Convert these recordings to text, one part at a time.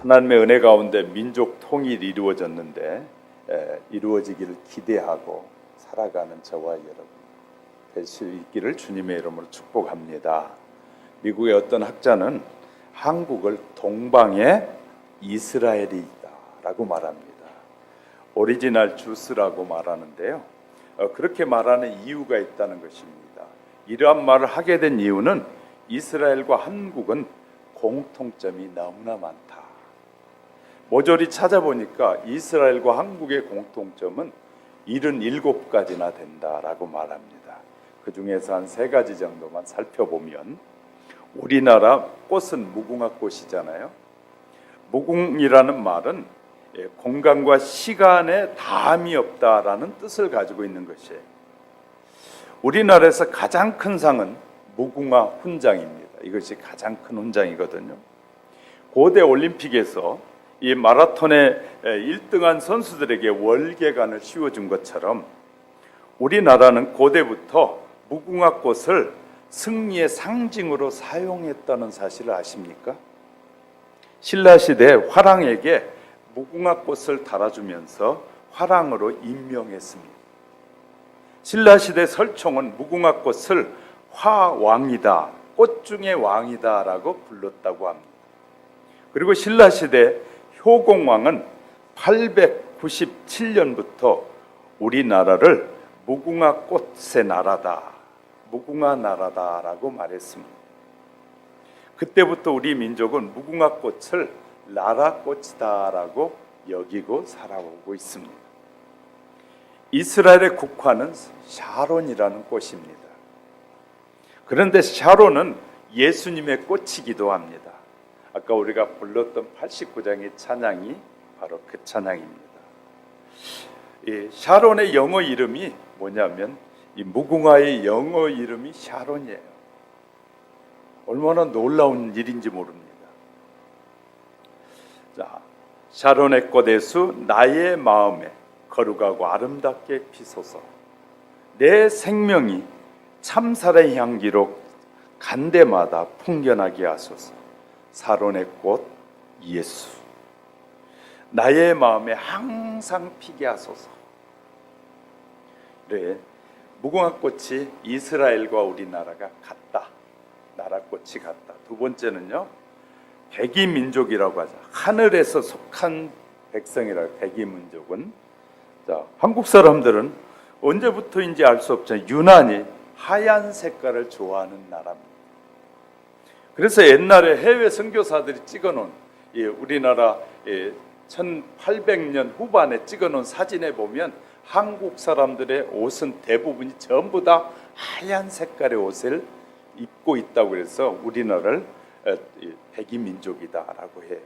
하나님의 은혜 가운데 민족 통일이 이루어졌는데 이루어지기를 기대하고 살아가는 저와 여러분 될 수 있기를 주님의 이름으로 축복합니다. 미국의 어떤 학자는 한국을 동방의 이스라엘이다라고 말합니다. 오리지널 주스라고 말하는데요. 그렇게 말하는 이유가 있다는 것입니다. 이러한 말을 하게 된 이유는 이스라엘과 한국은 공통점이 너무나 많다. 모조리 찾아보니까 이스라엘과 한국의 공통점은 77가지나 된다라고 말합니다. 그 중에서 한 3가지 정도만 살펴보면, 우리나라 꽃은 무궁화 꽃이잖아요. 무궁이라는 말은 공간과 시간에 다함이 없다라는 뜻을 가지고 있는 것이에요. 우리나라에서 가장 큰 상은 무궁화 훈장입니다. 이것이 가장 큰 훈장이거든요. 고대 올림픽에서 이 마라톤에 1등한 선수들에게 월계관을 씌워준 것처럼 우리나라는 고대부터 무궁화꽃을 승리의 상징으로 사용했다는 사실을 아십니까? 신라시대 화랑에게 무궁화꽃을 달아주면서 화랑으로 임명했습니다. 신라시대 설총은 무궁화꽃을 화왕이다, 꽃 중의 왕이다 라고 불렀다고 합니다. 그리고 신라시대 효공왕은 897년부터 우리나라를 무궁화꽃의 나라다, 무궁화 나라다라고 말했습니다. 그때부터 우리 민족은 무궁화꽃을 나라꽃이다라고 여기고 살아오고 있습니다. 이스라엘의 국화는 샤론이라는 꽃입니다. 그런데 샤론은 예수님의 꽃이기도 합니다. 아까 우리가 불렀던 89장의 찬양이 바로 그 찬양입니다. 이 샤론의 영어 이름이 뭐냐면 이 무궁화의 영어 이름이 샤론이에요. 얼마나 놀라운 일인지 모릅니다. 자, 샤론의 꽃에수 나의 마음에 거룩하고 아름답게 피소서. 내 생명이 참살의 향기로 간데마다 풍겨나게 하소서. 사론의 꽃 예수, 나의 마음에 항상 피게 하소서. 그래, 무궁화꽃이 이스라엘과 우리나라가 같다, 나라꽃이 같다. 두 번째는요, 백이민족이라고 하죠. 하늘에서 속한 백성이라고. 백이민족은, 자, 한국 사람들은 언제부터인지 알 수 없지만 유난히 하얀 색깔을 좋아하는 나라입니다. 그래서 옛날에 해외 선교사들이 찍어놓은 우리나라 1800년 후반에 찍어놓은 사진에 보면 한국 사람들의 옷은 대부분이 전부 다 하얀 색깔의 옷을 입고 있다고 그래서 우리나라를 백이민족이다라고 해요.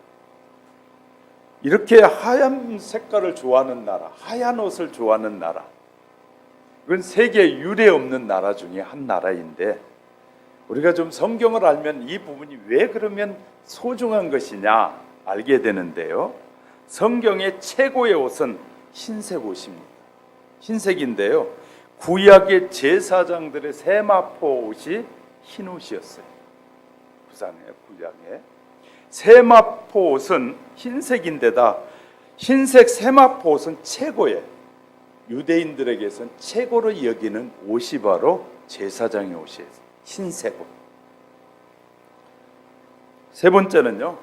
이렇게 하얀 색깔을 좋아하는 나라, 하얀 옷을 좋아하는 나라, 그건 세계 유례 없는 나라 중에 한 나라인데, 우리가 좀 성경을 알면 이 부분이 왜 그러면 소중한 것이냐 알게 되는데요. 성경의 최고의 옷은 흰색 옷입니다. 흰색인데요, 구약의 제사장들의 세마포 옷이 흰 옷이었어요. 구약의 세마포 옷은 흰색인데다 흰색 세마포 옷은 최고의, 유대인들에게서는 최고로 여기는 옷이 바로 제사장의 옷이에요. 흰색 옷. 세 번째는요,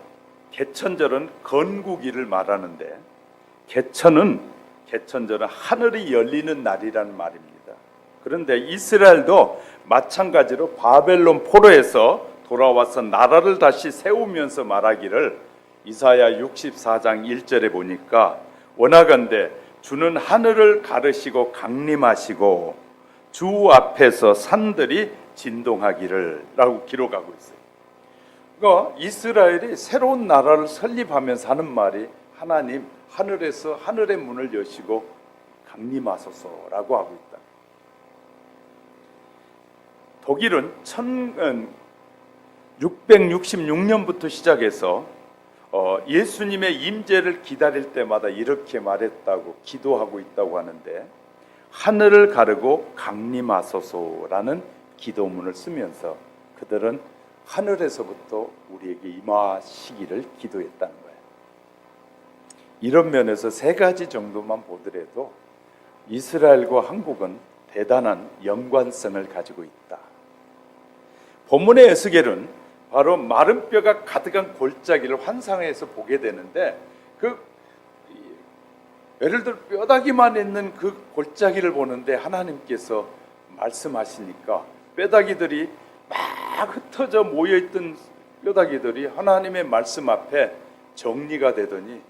개천절은 건국일을 말하는데, 개천절은 하늘이 열리는 날이라는 말입니다. 그런데 이스라엘도 마찬가지로 바벨론 포로에서 돌아와서 나라를 다시 세우면서 말하기를, 이사야 64장 1절에 보니까 원하건대 주는 하늘을 가르시고 강림하시고 주 앞에서 산들이 진동하기를 라고 기록하고 있어요. 그러니까 이스라엘이 새로운 나라를 설립하면서 하는 말이, 하나님 하늘에서 하늘의 문을 여시고 강림하소서라고 하고 있다. 독일은 1666년부터 시작해서 예수님의 임재를 기다릴 때마다 이렇게 말했다고 기도하고 있다고 하는데, 하늘을 가르고 강림하소서라는 기도문을 쓰면서 그들은 하늘에서부터 우리에게 임하시기를 기도했다는 거예요. 이런 면에서 세 가지 정도만 보더라도 이스라엘과 한국은 대단한 연관성을 가지고 있다. 본문의 에스겔은 바로 마른 뼈가 가득한 골짜기를 환상해서 보게 되는데, 예를 들어 뼈다귀만 있는 그 골짜기를 보는데 하나님께서 말씀하시니까 뼈다귀들이 막 흩어져 모여있던 뼈다귀들이 하나님의 말씀 앞에 정리가 되더니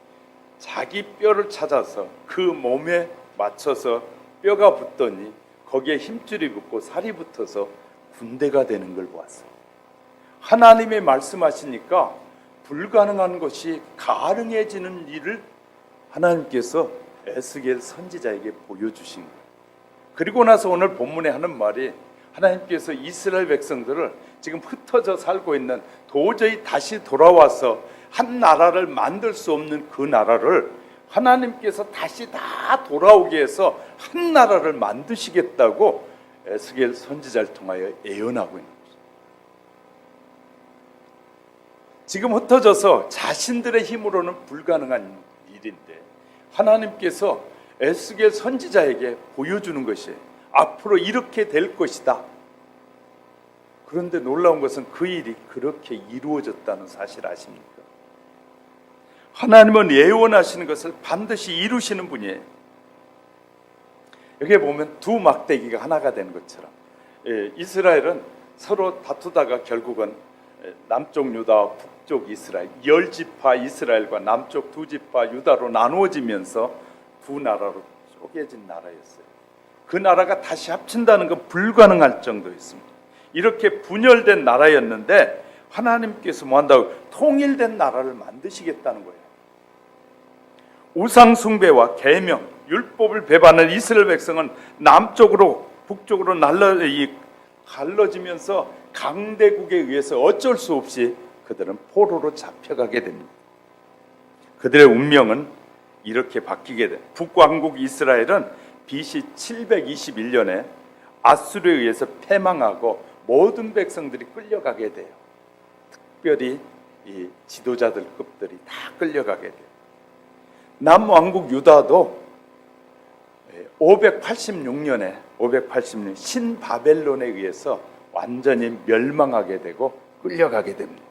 자기 뼈를 찾아서 그 몸에 맞춰서 뼈가 붙더니 거기에 힘줄이 붙고 살이 붙어서 군대가 되는 걸 보았어요. 하나님의 말씀하시니까 불가능한 것이 가능해지는 일을 하나님께서 에스겔 선지자에게 보여주신 거예요. 그리고 나서 오늘 본문에 하는 말이, 하나님께서 이스라엘 백성들을 지금 흩어져 살고 있는, 도저히 다시 돌아와서 한 나라를 만들 수 없는 그 나라를 하나님께서 다시 다 돌아오게 해서 한 나라를 만드시겠다고 에스겔 선지자를 통하여 예언하고 있는 거죠. 지금 흩어져서 자신들의 힘으로는 불가능한 일인데 하나님께서 에스겔 선지자에게 보여주는 것이 앞으로 이렇게 될 것이다. 그런데 놀라운 것은 그 일이 그렇게 이루어졌다는 사실 아십니까? 하나님은 예언하시는 것을 반드시 이루시는 분이에요. 여기에 보면 두 막대기가 하나가 된 것처럼, 이스라엘은 서로 다투다가 결국은 남쪽 유다와 북쪽 이스라엘, 10지파 이스라엘과 남쪽 2지파 유다로 나누어지면서 두 나라로 쪼개진 나라였어요. 그 나라가 다시 합친다는 건 불가능할 정도였습니다. 이렇게 분열된 나라였는데 하나님께서 뭐 한다고? 통일된 나라를 만드시겠다는 거예요. 우상 숭배와 계명, 율법을 배반한 이스라엘 백성은 남쪽으로 북쪽으로 갈라지면서 강대국에 의해서 어쩔 수 없이 그들은 포로로 잡혀가게 됩니다. 그들의 운명은 이렇게 바뀌게 돼. 북왕국 이스라엘은 BC 721년에 아수르에 의해서 패망하고 모든 백성들이 끌려가게 돼요. 특별히 이 지도자들급들이 다 끌려가게 돼요. 남왕국 유다도 586년에 신바벨론에 의해서 완전히 멸망하게 되고 끌려가게 됩니다.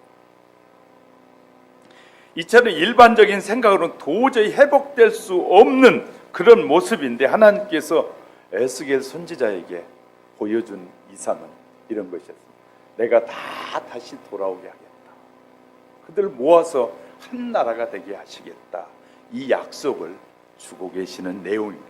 이처럼 일반적인 생각으로는 도저히 회복될 수 없는 그런 모습인데 하나님께서 에스겔 선지자에게 보여준 이상은 이런 것이었습니다. 내가 다 다시 돌아오게 하겠다. 그들을 모아서 한 나라가 되게 하시겠다. 이 약속을 주고 계시는 내용입니다.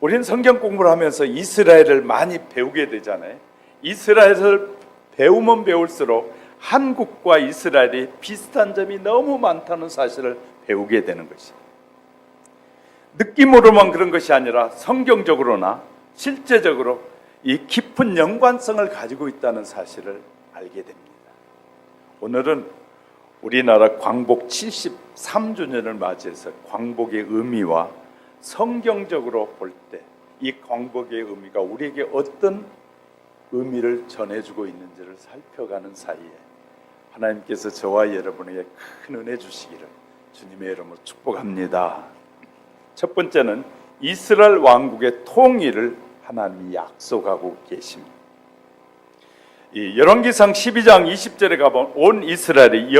우리는 성경 공부를 하면서 이스라엘을 많이 배우게 되잖아요. 이스라엘을 배우면 배울수록 한국과 이스라엘이 비슷한 점이 너무 많다는 사실을 배우게 되는 것입니다. 느낌으로만 그런 것이 아니라 성경적으로나 실제적으로 이 깊은 연관성을 가지고 있다는 사실을 알게 됩니다. 오늘은 우리나라 광복 73주년을 맞이해서 광복의 의미와 성경적으로 볼 때 이 광복의 의미가 우리에게 어떤 의미를 전해주고 있는지를 살펴가는 사이에 하나님께서 저와 여러분에게 큰 은혜 주시기를 주님의 이름으로 축복합니다. 첫 번째는 이스라엘 왕국의 통일을 하나님이 약속하고 계십니다. 이 열왕기상 12장 20절에 가보면 온 이스라엘이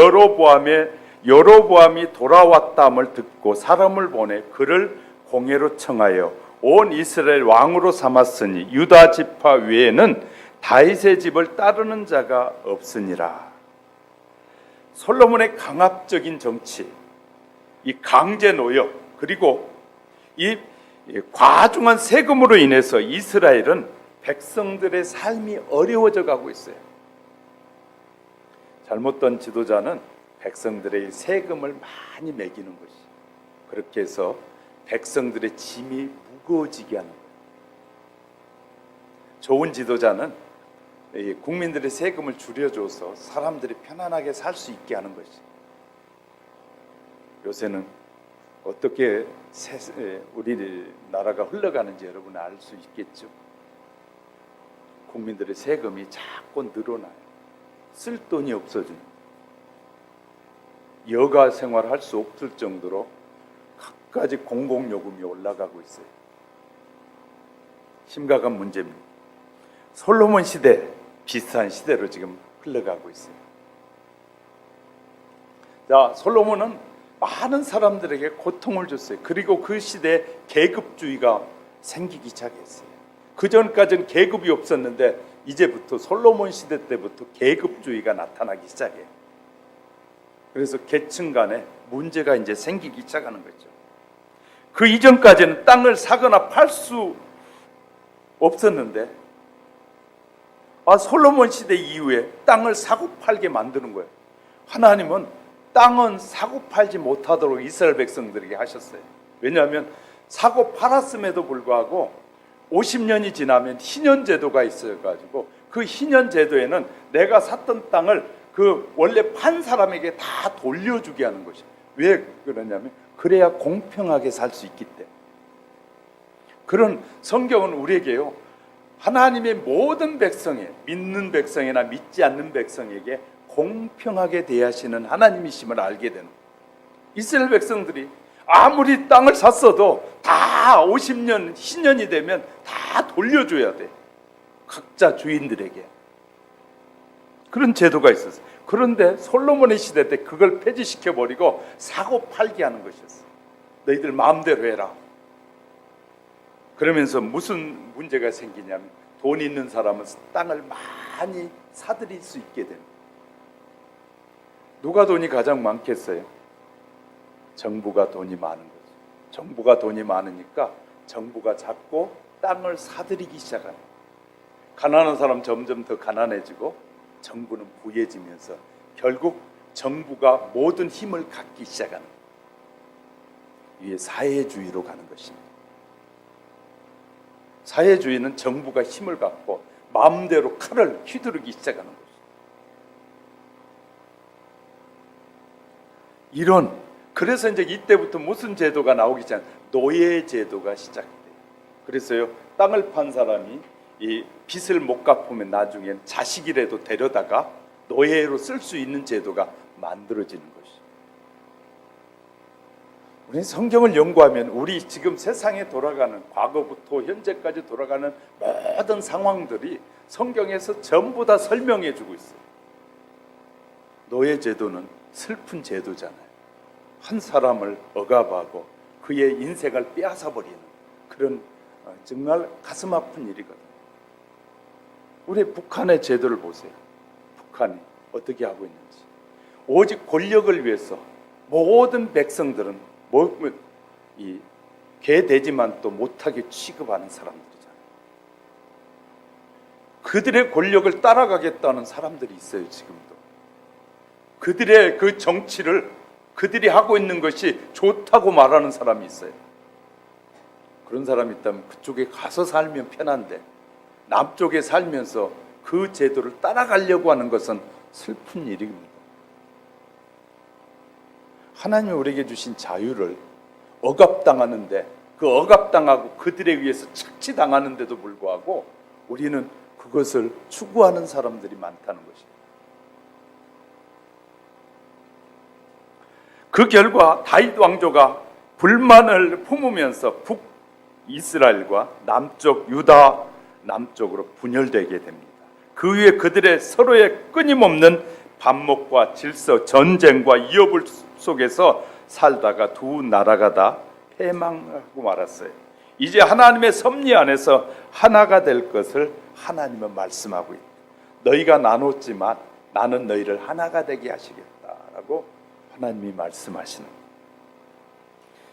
여로보암이 돌아왔다함을 듣고 사람을 보내 그를 공회로 청하여 온 이스라엘 왕으로 삼았으니 유다 지파 외에는 다윗의 집을 따르는 자가 없으니라. 솔로몬의 강압적인 정치, 이 강제 노역, 그리고 이 과중한 세금으로 인해서 이스라엘은 백성들의 삶이 어려워져 가고 있어요. 잘못된 지도자는 백성들의 세금을 많이 매기는 것이, 그렇게 해서 백성들의 짐이 무거워지게 하는 거예요. 좋은 지도자는 국민들의 세금을 줄여줘서 사람들이 편안하게 살 수 있게 하는 것이, 요새는 어떻게 우리 나라가 흘러가는지 여러분 알 수 있겠죠. 국민들의 세금이 자꾸 늘어나요. 쓸 돈이 없어지는, 여가 생활할 수 없을 정도로 갖가지 공공요금이 올라가고 있어요. 심각한 문제입니다. 솔로몬 시대 비슷한 시대로 지금 흘러가고 있어요. 자, 솔로몬은 많은 사람들에게 고통을 줬어요. 그리고 그 시대에 계급주의가 생기기 시작했어요. 그 전까지는 계급이 없었는데 이제부터 솔로몬 시대 때부터 계급주의가 나타나기 시작해요. 그래서 계층 간에 문제가 이제 생기기 시작하는 거죠. 그 이전까지는 땅을 사거나 팔 수 없었는데 솔로몬 시대 이후에 땅을 사고 팔게 만드는 거예요. 하나님은 땅은 사고 팔지 못하도록 이스라엘 백성들에게 하셨어요. 왜냐하면 사고 팔았음에도 불구하고 50년이 지나면 희년제도가 있어가지고 그 희년제도에는 내가 샀던 땅을 그 원래 판 사람에게 다 돌려주게 하는 것이에요. 왜 그러냐면 그래야 공평하게 살 수 있기 때문에. 그런 성경은 우리에게요, 하나님의 모든 백성에, 믿는 백성이나 믿지 않는 백성에게 공평하게 대하시는 하나님이심을 알게 되는 거예요. 이스라엘 백성들이 아무리 땅을 샀어도 다 50년, 희년이 되면 다 돌려줘야 돼. 각자 주인들에게. 그런 제도가 있었어요. 그런데 솔로몬의 시대 때 그걸 폐지시켜버리고 사고 팔게 하는 것이었어요. 너희들 마음대로 해라. 그러면서 무슨 문제가 생기냐면 돈 있는 사람은 땅을 많이 사들일 수 있게 됩니다. 누가 돈이 가장 많겠어요? 정부가 돈이 많은 거죠. 정부가 돈이 많으니까 정부가 자꾸 땅을 사들이기 시작합니다. 가난한 사람 점점 더 가난해지고 정부는 부해지면서 결국 정부가 모든 힘을 갖기 시작하는 거예요. 이게 사회주의로 가는 것입니다. 사회주의는 정부가 힘을 갖고 마음대로 칼을 휘두르기 시작하는 거죠. 그래서 이제 이때부터 무슨 제도가 나오기 전 노예 제도가 시작돼요. 그래서요, 땅을 판 사람이 이 빚을 못 갚으면 나중엔 자식이라도 데려다가 노예로 쓸 수 있는 제도가 만들어지는 것이죠. 우리 성경을 연구하면 우리 지금 세상에 돌아가는, 과거부터 현재까지 돌아가는 모든 상황들이 성경에서 전부 다 설명해 주고 있어요. 노예 제도는 슬픈 제도잖아요. 한 사람을 억압하고 그의 인생을 빼앗아버리는 그런 정말 가슴 아픈 일이거든요. 우리 북한의 제도를 보세요. 북한이 어떻게 하고 있는지. 오직 권력을 위해서 모든 백성들은 이 개돼지만 또 못하게 취급하는 사람들이잖아요. 그들의 권력을 따라가겠다는 사람들이 있어요. 지금도. 그들의 그 정치를 그들이 하고 있는 것이 좋다고 말하는 사람이 있어요. 그런 사람이 있다면 그쪽에 가서 살면 편한데 남쪽에 살면서 그 제도를 따라가려고 하는 것은 슬픈 일입니다. 하나님이 우리에게 주신 자유를 억압당하는데, 그 억압당하고 그들에 의해서 착취당하는데도 불구하고 우리는 그것을 추구하는 사람들이 많다는 것입니다. 그 결과 다윗 왕조가 불만을 품으면서 북이스라엘과 남쪽 유다 남쪽으로 분열되게 됩니다. 그 위에 그들의 서로의 끊임없는 반목과 질서, 전쟁과 이협을 속에서 살다가 두 나라가 다 패망하고 말았어요. 이제 하나님의 섭리 안에서 하나가 될 것을 하나님은 말씀하고 있다. 너희가 나눴지만 나는 너희를 하나가 되게 하시겠다라고 하나님이 말씀하시는 거예요.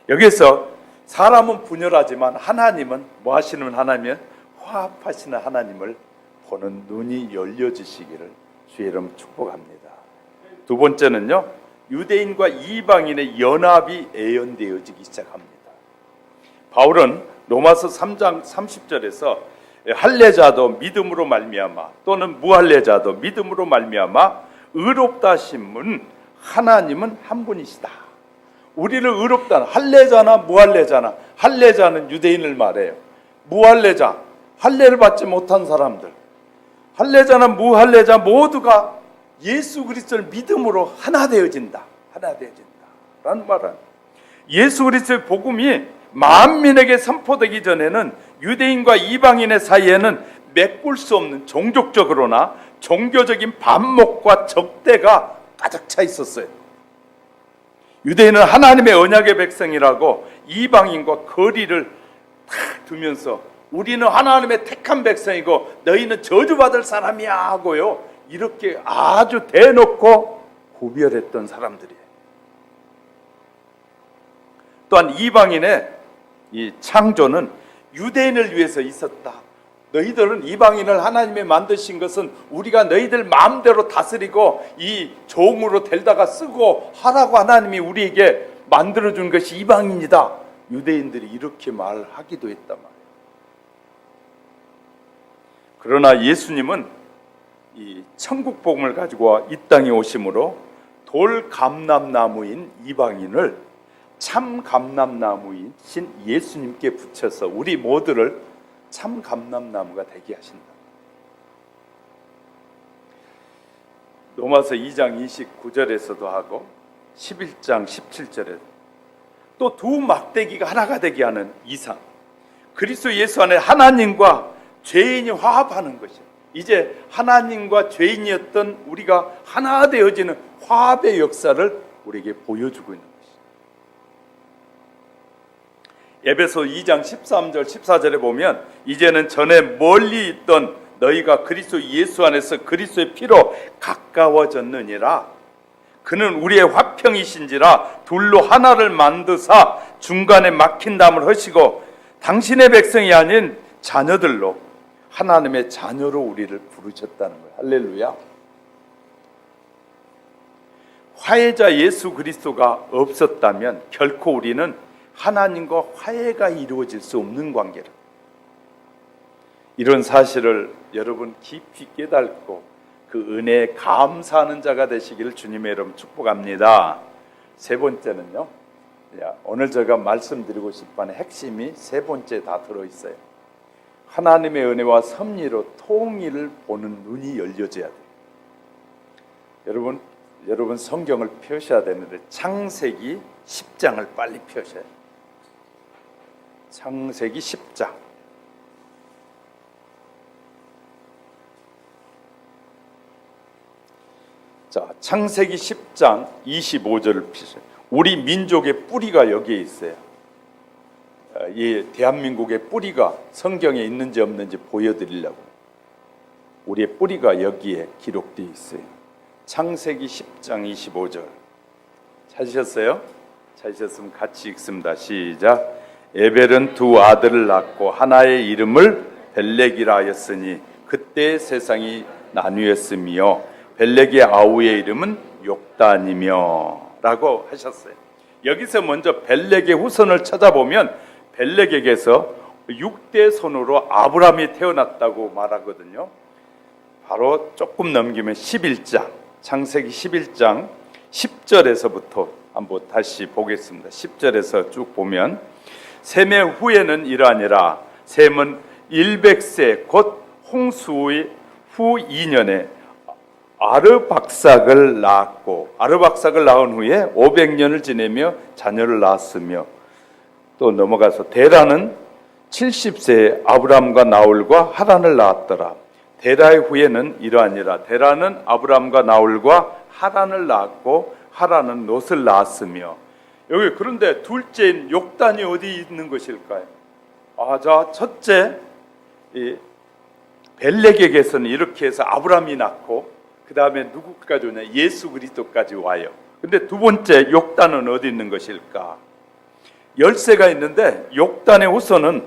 여기서 사람은 분열하지만 하나님은 뭐 하시는 하나님은 화합하시는 하나님을 보는 눈이 열려지시기를 주의 이름 축복합니다. 두 번째는요, 유대인과 이방인의 연합이 애연되어지기 시작합니다. 바울은 로마서 3장 30절에서 할례자도 믿음으로 말미암아 또는 무할례자도 믿음으로 말미암아 의롭다 하심은 하나님은 한 분이시다. 우리를 의롭다는 할례자나 무할례자나, 할례자는 유대인을 말해요. 무할례자, 할례를 받지 못한 사람들, 할례자나 무할례자 모두가 예수 그리스도를 믿음으로 하나 되어진다. 하나 되어진다 라는 말은, 예수 그리스도의 복음이 만민에게 선포되기 전에는 유대인과 이방인의 사이에는 메꿀 수 없는 종족적으로나 종교적인 반목과 적대가 가득 차 있었어요. 유대인은 하나님의 언약의 백성이라고 이방인과 거리를 탁 두면서 우리는 하나님의 택한 백성이고 너희는 저주받을 사람이야 하고요, 이렇게 아주 대놓고 구별했던 사람들이에요. 또한 이방인의 이 창조는 유대인을 위해서 있었다. 너희들은 이방인을 하나님이 만드신 것은 우리가 너희들 마음대로 다스리고 이 종으로 데려다가 쓰고 하라고 하나님이 우리에게 만들어준 것이 이방인이다. 유대인들이 이렇게 말하기도 했단 말이에요. 그러나 예수님은 이 천국 복음을 가지고 이 땅에 오심으로 돌 감람나무인 이방인을 참 감람나무이신 예수님께 붙여서 우리 모두를 참 감람나무가 되게 하신다. 로마서 2장 29절에서도 하고 11장 17절에 또 두 막대기가 하나가 되게 하는 이상, 그리스도 예수 안에 하나님과 죄인이 화합하는 것이에요. 이제 하나님과 죄인이었던 우리가 하나 되어지는 화합의 역사를 우리에게 보여주고 있는 것이에요. 에베소 2장 13절 14절에 보면 이제는 전에 멀리 있던 너희가 그리스도 예수 안에서 그리스도의 피로 가까워졌느니라. 그는 우리의 화평이신지라 둘로 하나를 만드사 중간에 막힌 담을 하시고 당신의 백성이 아닌 자녀들로 하나님의 자녀로 우리를 부르셨다는 거예요. 할렐루야. 화해자 예수 그리스도가 없었다면 결코 우리는 하나님과 화해가 이루어질 수 없는 관계라. 이런 사실을 여러분 깊이 깨닫고 그 은혜에 감사하는 자가 되시기를 주님의 이름 축복합니다. 세 번째는요, 오늘 제가 말씀드리고 싶은 핵심이 세 번째 다 들어있어요. 하나님의 은혜와 섭리로 통일을 보는 눈이 열려져야 돼요. 여러분 성경을 펴셔야 되는데 창세기 10장을 빨리 펴셔야 돼요. 창세기 10장. 자, 창세기 10장 25절을 펴세요. 우리 민족의 뿌리가 여기에 있어요. 이 대한민국의 뿌리가 성경에 있는지 없는지 보여드리려고. 우리의 뿌리가 여기에 기록되어 있어요. 창세기 10장 25절. 찾으셨어요? 찾으셨으면 같이 읽습니다. 시작. 에벨은 두 아들을 낳고 하나의 이름을 벨렉이라 하였으니 그때 세상이 나뉘었으며 벨렉의 아우의 이름은 욕단이며 라고 하셨어요. 여기서 먼저 벨렉의 후손을 찾아보면 벨렉에게서 6대 손으로 아브라함이 태어났다고 말하거든요. 바로 조금 넘기면 11장, 창세기 11장 10절에서부터 한번 다시 보겠습니다. 10절에서 쭉 보면 셈의 후에는 이러하니라. 셈은 100세 곧 홍수의 후 2년에 아르박삭을 낳았고 아르박삭을 낳은 후에 500년을 지내며 자녀를 낳았으며 또 넘어가서 데라는 70세에 아브람과 나홀과 하란을 낳았더라. 데라의 후에는 이러하니라. 데라는 아브람과 나홀과 하란을 낳았고 하란은 롯을 낳았으며. 여기 그런데 둘째인 욕단이 어디 있는 것일까요? 자, 첫째 이 벨렉에게서는 이렇게 해서 아브람이 낳고 그 다음에 누구까지 오냐? 예수 그리스도까지 와요. 근데 두 번째 욕단은 어디 있는 것일까? 10세가 있는데 욕단의 후손은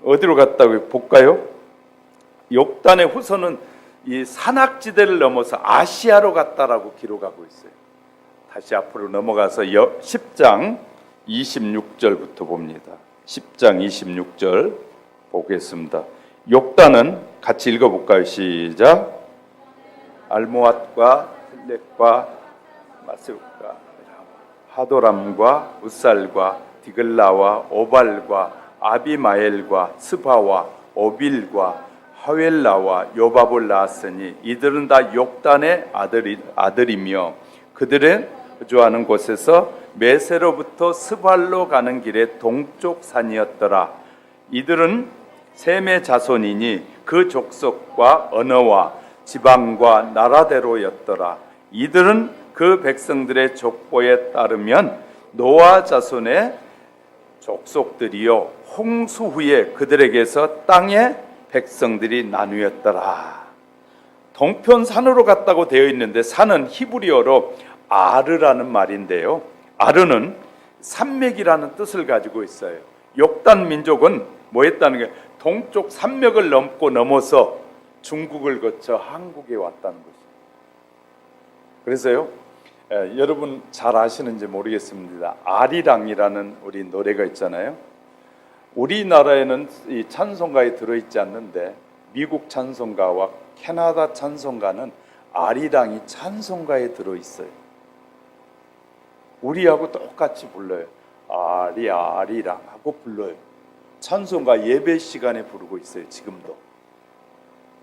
어디로 갔다고 볼까요? 욕단의 후손은 이 산악지대를 넘어서 아시아로 갔다라고 기록하고 있어요. 다시 앞으로 넘어가서 10장 26절부터 봅니다. 10장 26절 보겠습니다. 욕단은 같이 읽어볼까요? 시작. 알모앗과 힐렉과 마세욱과 하도람과 우살과 디글라와 오발과 아비마엘과 스바와 오빌과 하웰라와 요밥을 낳았으니 이들은 다 욕단의 아들이며 그들은 거주하는 곳에서 메세로부터 스발로 가는 길의 동쪽 산이었더라. 이들은 셈의 자손이니 그 족속과 언어와 지방과 나라대로였더라. 이들은 그 백성들의 족보에 따르면 노아 자손의 족속들이요 홍수 후에 그들에게서 땅의 백성들이 나누었더라. 동편 산으로 갔다고 되어 있는데 산은 히브리어로 아르라는 말인데요. 아르는 산맥이라는 뜻을 가지고 있어요. 욕단 민족은 뭐 했다는 게 동쪽 산맥을 넘어서 중국을 거쳐 한국에 왔다는 것이죠. 그래서요, 여러분 잘 아시는지 모르겠습니다. 아리랑이라는 우리 노래가 있잖아요. 우리나라에는 이 찬송가에 들어있지 않는데 미국 찬송가와 캐나다 찬송가는 아리랑이 찬송가에 들어있어요. 우리하고 똑같이 불러요. 아리랑 하고 불러요. 찬송가 예배 시간에 부르고 있어요. 지금도.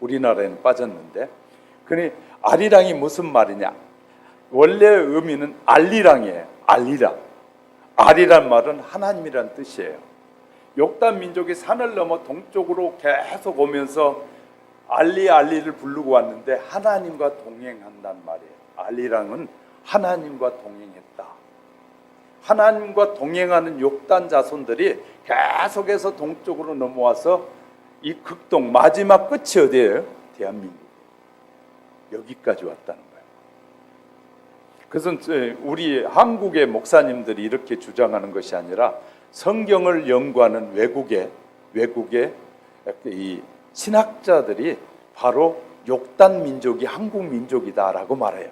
우리나라에는 빠졌는데. 그러니 아리랑이 무슨 말이냐? 원래 의미는 알리랑이에요. 알리랑. 알이란 말은 하나님이란 뜻이에요. 욕단 민족이 산을 넘어 동쪽으로 계속 오면서 알리를 부르고 왔는데 하나님과 동행한단 말이에요. 알리랑은 하나님과 동행했다. 하나님과 동행하는 욕단 자손들이 계속해서 동쪽으로 넘어와서 이 극동 마지막 끝이 어디예요? 대한민국. 여기까지 왔다는 거예요. 그래서 우리 한국의 목사님들이 이렇게 주장하는 것이 아니라 성경을 연구하는 외국의 이 신학자들이 바로 욕단 민족이 한국 민족이다라고 말해요.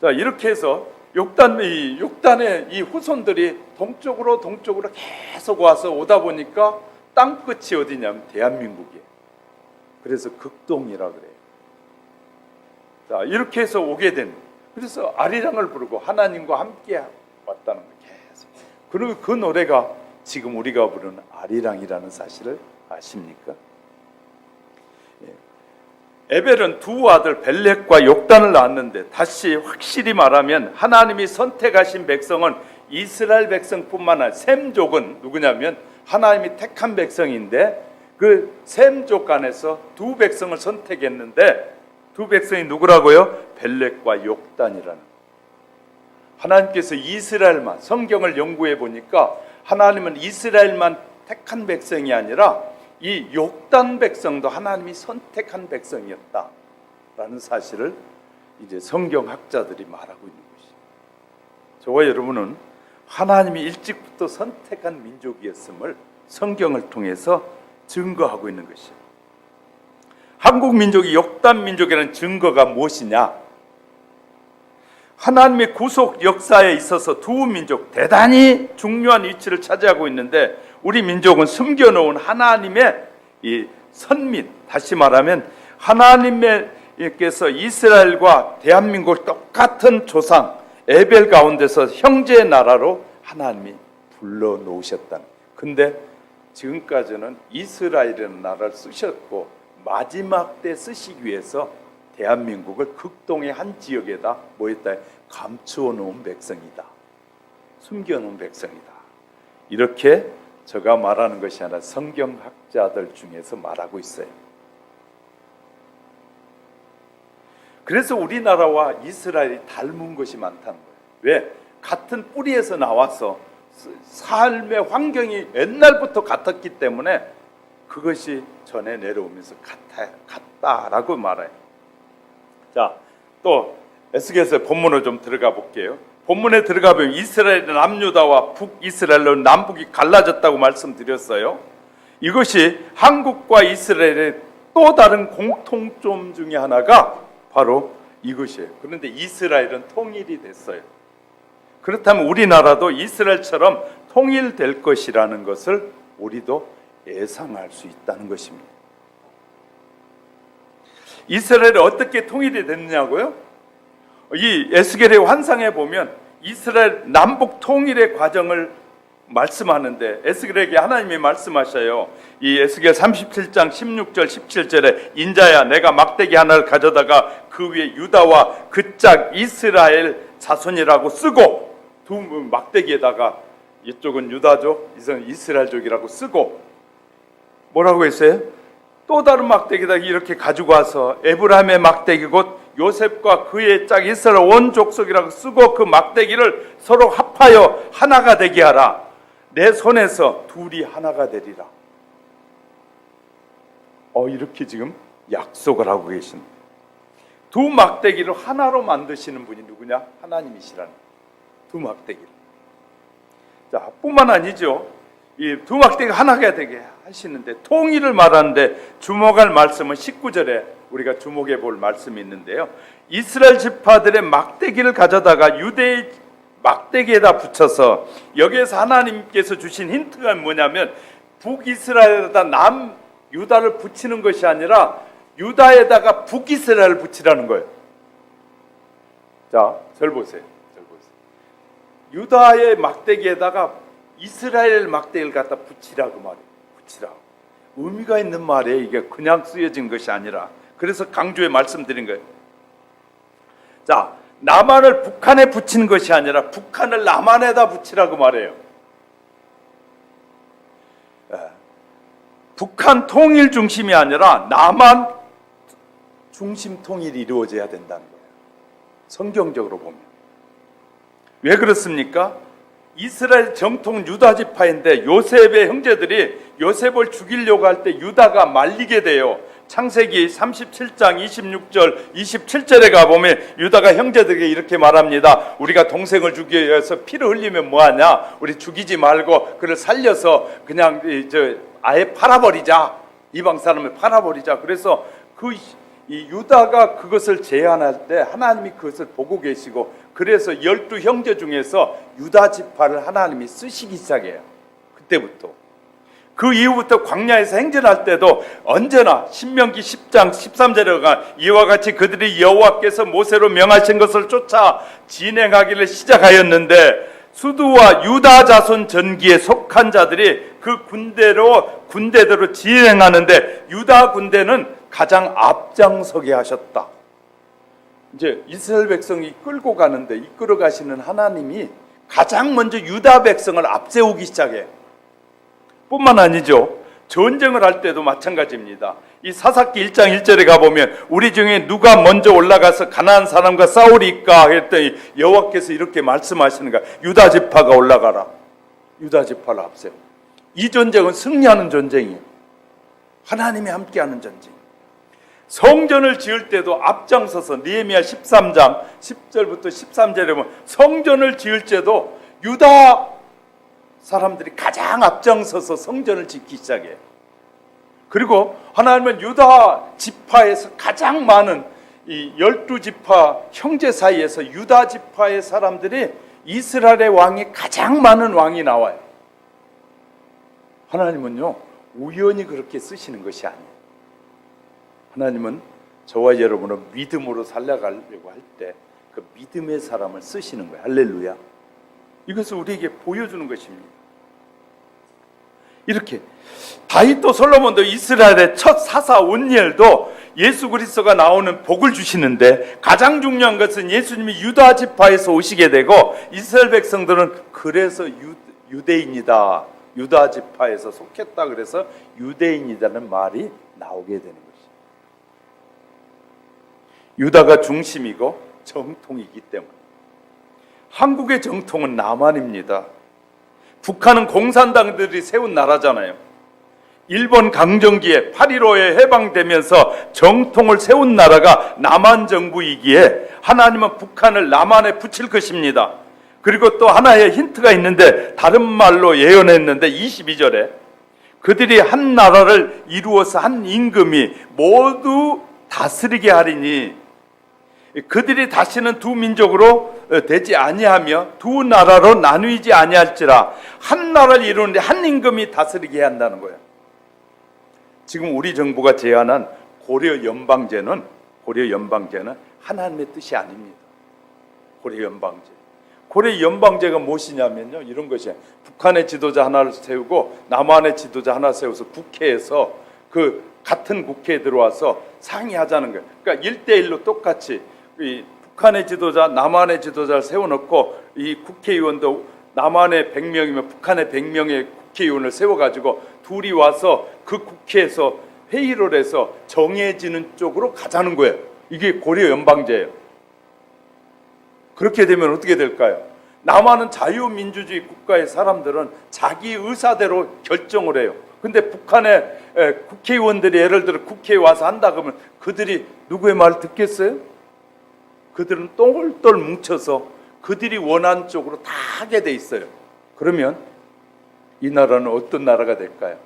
자, 이렇게 해서 욕단의 이 후손들이 동쪽으로 계속 와서 오다 보니까 땅 끝이 어디냐면 대한민국이에요. 그래서 극동이라 그래요. 자, 이렇게 해서 오게 된, 그래서 아리랑을 부르고 하나님과 함께 왔다는 거예요. 계속. 그리고 그 노래가 지금 우리가 부르는 아리랑이라는 사실을 아십니까? 에벨은 두 아들 벨렉과 욕단을 낳았는데 다시 확실히 말하면 하나님이 선택하신 백성은 이스라엘 백성뿐만 아니라 셈족은 누구냐면 하나님이 택한 백성인데 그 셈족 안에서 두 백성을 선택했는데 두 백성이 누구라고요? 벨렉과 욕단이라는. 하나님께서 이스라엘만, 성경을 연구해 보니까 하나님은 이스라엘만 택한 백성이 아니라 이 욕단 백성도 하나님이 선택한 백성이었다라는 사실을 이제 성경학자들이 말하고 있는 것이죠. 저와 여러분은 하나님이 일찍부터 선택한 민족이었음을 성경을 통해서 증거하고 있는 것이에요. 한국 민족이 욕단 민족이라는 증거가 무엇이냐? 하나님의 구속 역사에 있어서 두 민족 대단히 중요한 위치를 차지하고 있는데 우리 민족은 숨겨놓은 하나님의 이 선민, 다시 말하면 하나님께서 이스라엘과 대한민국 똑같은 조상 에벨 가운데서 형제의 나라로 하나님이 불러놓으셨다는. 근데 지금까지는 이스라엘이라는 나라를 쓰셨고 마지막 때 쓰시기 위해서 대한민국을 극동의 한 지역에다 뭐했다? 감추어 놓은 백성이다. 숨겨놓은 백성이다. 이렇게 제가 말하는 것이 아니라 성경학자들 중에서 말하고 있어요. 그래서 우리나라와 이스라엘이 닮은 것이 많다는 거예요. 왜? 같은 뿌리에서 나와서 삶의 환경이 옛날부터 같았기 때문에 그것이 전해 내려오면서 같다라고 말해요. 자, 또 에스겔서 본문으로 좀 들어가 볼게요. 본문에 들어가 보면 이스라엘의 남유다와 북이스라엘로 남북이 갈라졌다고 말씀드렸어요. 이것이 한국과 이스라엘의 또 다른 공통점 중에 하나가 바로 이것이에요. 그런데 이스라엘은 통일이 됐어요. 그렇다면 우리나라도 이스라엘처럼 통일될 것이라는 것을 우리도 예상할 수 있다는 것입니다. 이스라엘이 어떻게 통일이 됐냐고요? 이 에스겔의 환상에 보면 이스라엘 남북 통일의 과정을 말씀하는데 에스겔에게 하나님이 말씀하셔요. 이 에스겔 37장 16절 17절에 인자야 내가 막대기 하나를 가져다가 그 위에 유다와 그 짝 이스라엘 자손이라고 쓰고 두 막대기에다가 이쪽은 유다족 이쪽은 이스라엘족이라고 쓰고 뭐라고 했어요? 또 다른 막대기에다 이렇게 가지고 와서 에브라임의 막대기 곧 요셉과 그의 짝 이스라엘 온 족속이라고 쓰고 그 막대기를 서로 합하여 하나가 되게 하라. 내 손에서 둘이 하나가 되리라. 이렇게 지금 약속을 하고 계십니다. 두 막대기를 하나로 만드시는 분이 누구냐? 하나님이시라는 두 막대기를. 자, 뿐만 아니죠. 이 두 막대기가 하나가 되게 하시는데 통일을 말하는데 주목할 말씀은 19절에 우리가 주목해 볼 말씀이 있는데요. 이스라엘 지파들의 막대기를 가져다가 유대의 막대기에다 붙여서 여기에서 하나님께서 주신 힌트가 뭐냐면 북이스라엘에다 남유다를 붙이는 것이 아니라 유다에다가 북이스라엘을 붙이라는 거예요. 자, 절 보세요. 유다의 막대기에다가 이스라엘 막대기를 갖다 붙이라고 말해요. 붙이라고. 의미가 있는 말이에요. 이게 그냥 쓰여진 것이 아니라. 그래서 강조해 말씀드린 거예요. 자, 남한을 북한에 붙이는 것이 아니라 북한을 남한에다 붙이라고 말해요. 북한 통일 중심이 아니라 남한 중심 통일이 이루어져야 된다는 거예요. 성경적으로 보면. 왜 그렇습니까? 이스라엘 정통 유다 지파인데 요셉의 형제들이 요셉을 죽이려고 할 때 유다가 말리게 돼요. 창세기 37장 26절 27절에 가보면 유다가 형제들에게 이렇게 말합니다. 우리가 동생을 죽이기 위해서 피를 흘리면 뭐하냐? 우리 죽이지 말고 그를 살려서 그냥 아예 팔아버리자. 이방 사람을 팔아버리자. 그래서 이 유다가 그것을 제안할 때 하나님이 그것을 보고 계시고 그래서 12 형제 중에서 유다 지파를 하나님이 쓰시기 시작해요. 그때부터. 그 이후부터 광야에서 행진할 때도 언제나 신명기 10장 13절에 이와 같이 그들이 여호와께서 모세로 명하신 것을 쫓아 진행하기를 시작하였는데 수두와 유다 자손 전기에 속한 자들이 그 군대대로 진행하는데 유다 군대는 가장 앞장서게 하셨다. 이제 이스라엘 백성이 끌고 가는데 이끌어 가시는 하나님이 가장 먼저 유다 백성을 앞세우기 시작해요. 뿐만 아니죠. 전쟁을 할 때도 마찬가지입니다. 이 사사기 1장 1절에 가보면 우리 중에 누가 먼저 올라가서 가나안 사람과 싸우리까 했더니 여호와께서 이렇게 말씀하시는 거야. 유다 지파가 올라가라. 유다 지파를 앞세워. 이 전쟁은 승리하는 전쟁이에요. 하나님이 함께하는 전쟁. 성전을 지을 때도 앞장서서 느헤미야 13장 10절부터 13절에 보면 성전을 지을 때도 유다 사람들이 가장 앞장서서 성전을 짓기 시작해요. 그리고 하나님은 유다 지파에서 가장 많은 이 12지파 형제 사이에서 유다 지파의 사람들이 이스라엘의 왕이 가장 많은 왕이 나와요. 하나님은요 우연히 그렇게 쓰시는 것이 아니에요. 하나님은 저와 여러분을 믿음으로 살려가려고 할 때 그 믿음의 사람을 쓰시는 거예요. 할렐루야. 이것을 우리에게 보여주는 것입니다. 이렇게 다윗도 솔로몬도 이스라엘의 첫 사사 온니엘도 예수 그리스도가 나오는 복을 주시는데 가장 중요한 것은 예수님이 유다 지파에서 오시게 되고 이스라엘 백성들은 그래서 유대인이다. 유다 지파에서 속했다. 그래서 유대인이라는 말이 나오게 되는 것이죠. 유다가 중심이고 정통이기 때문에. 한국의 정통은 남한입니다. 북한은 공산당들이 세운 나라잖아요. 일본 강점기에 8.15에 해방되면서 정통을 세운 나라가 남한 정부이기에 하나님은 북한을 남한에 붙일 것입니다. 그리고 또 하나의 힌트가 있는데 다른 말로 예언했는데 22절에 그들이 한 나라를 이루어서 한 임금이 모두 다스리게 하리니 그들이 다시는 두 민족으로 되지 아니하며 두 나라로 나누이지 아니할지라. 한 나라를 이루는데 한 임금이 다스리게 한다는 거예요. 지금 우리 정부가 제안한 고려 연방제는 하나님의 뜻이 아닙니다. 고려 연방제. 고려 연방제가 무엇이냐면요, 이런 것이에요. 북한의 지도자 하나를 세우고 남한의 지도자 하나 세워서 국회에서 그 같은 국회에 들어와서 상의하자는 거예요. 그러니까 1대1로 똑같이 이 북한의 지도자, 남한의 지도자를 세워놓고 이 국회의원도 남한의 100명이면 북한의 100명의 국회의원을 세워가지고 둘이 와서 그 국회에서 회의를 해서 정해지는 쪽으로 가자는 거예요. 이게 고려 연방제예요. 그렇게 되면 어떻게 될까요? 남한은 자유민주주의 국가의 사람들은 자기 의사대로 결정을 해요. 근데 북한의 국회의원들이 예를 들어 국회에 와서 한다 그러면 그들이 누구의 말을 듣겠어요? 그들은 똘똘 뭉쳐서 그들이 원하는 쪽으로 다 하게 돼 있어요. 그러면 이 나라는 어떤 나라가 될까요?